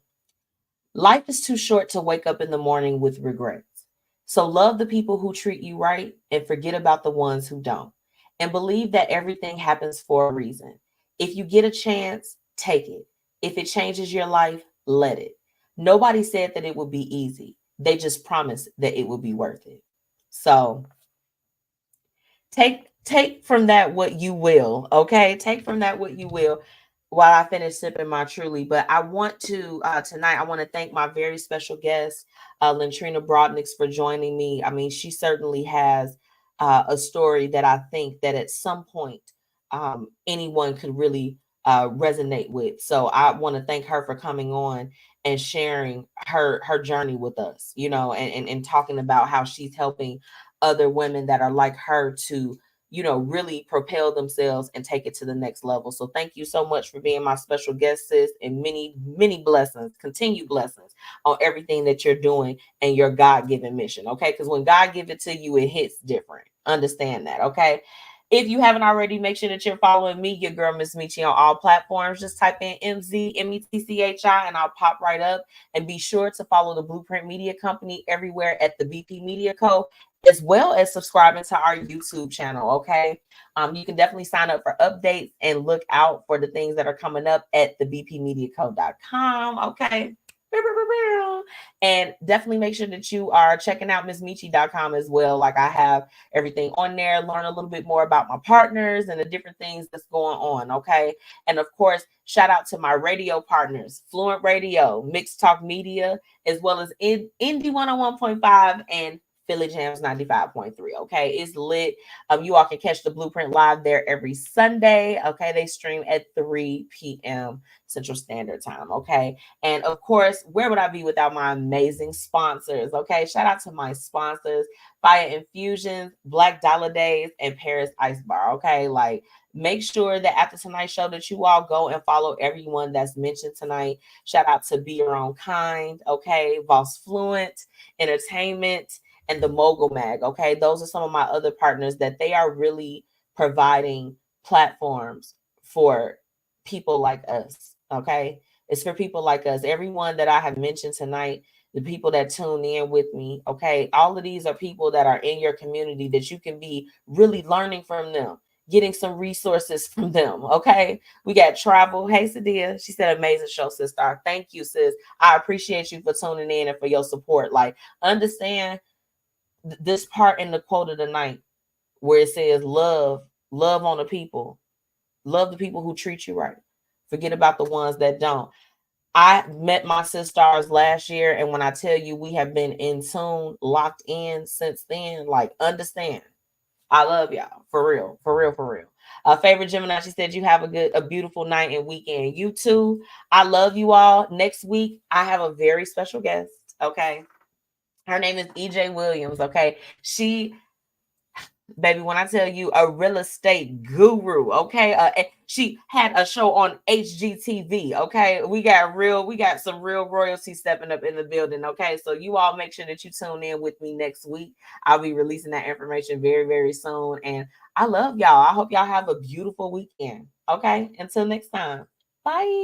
Life is too short to wake up in the morning with regrets. So love the people who treat you right and forget about the ones who don't. And believe that everything happens for a reason. If you get a chance, take it. If it changes your life, let it. Nobody said that it would be easy. They just promised that it would be worth it. So take from that what you will, okay? Take from that what you will while I finish sipping my Truly. But I want to, tonight, I want to thank my very special guest, Lyntrina Gray, for joining me. I mean, she certainly has a story that I think that at some point anyone could really resonate with. So I want to thank her for coming on and sharing her journey with us, you know, and talking about how she's helping other women that are like her to, you know, really propel themselves and take it to the next level. So thank you so much for being my special guest, sis, and many, many blessings, continued blessings on everything that you're doing and your God-given mission. Okay. Because when God gives it to you, it hits different. Understand that. Okay. If you haven't already, make sure that you're following me, your girl, MzMetchi, on all platforms. Just type in MzMetchi and I'll pop right up. And be sure to follow the Blueprint Media Company everywhere at the BP Media Co., as well as subscribing to our YouTube channel, okay? You can definitely sign up for updates and look out for the things that are coming up at thebpmediaco.com, okay? And definitely make sure that you are checking out MzMetchi.com as well. Like I have everything on there. Learn a little bit more about my partners and the different things that's going on. Okay. And of course, shout out to my radio partners, Fluent Radio, Mixed Talk Media, as well as Indie 101.5 and Philly Jams 95.3. Okay, it's lit. You all can catch the Blueprint live there every Sunday. Okay, they stream at 3 p.m. Central Standard Time. Okay, and of course, where would I be without my amazing sponsors? Okay, shout out to my sponsors, Fiya Infusions, Black Dollar Days, and Paris Ice Bar. Okay, like make sure that after tonight's show that you all go and follow everyone that's mentioned tonight. Shout out to Be Your Own Kind. Okay, BossFluent Entertainment, and the M.O.gul Mag. Okay, those are some of my other partners that they are really providing platforms for people like us. Okay, it's for people like us. Everyone that I have mentioned tonight, the people that tune in with me. Okay, all of these are people that are in your community that you can be really learning from them, getting some resources from them. Okay, we got Travel. Hey, Sadia, she said amazing show, sister. Thank you, sis. I appreciate you for tuning in and for your support. Like, understand this part in the quote of the night where it says love on the people, love the people who treat you right, forget about the ones that don't. I met my sisters last year, and when I tell you we have been in tune, locked in since then, like, understand, I love y'all for real, for real, for real. Favorite Gemini, she said you have a beautiful night and weekend. You too. I love you all. Next week I have a very special guest. Okay, her name is EJ Williams. Okay. She, baby, when I tell you, a real estate guru. Okay. She had a show on HGTV. Okay. We got some real royalty stepping up in the building. Okay. So you all make sure that you tune in with me next week. I'll be releasing that information very, very soon. And I love y'all. I hope y'all have a beautiful weekend. Okay. Until next time. Bye.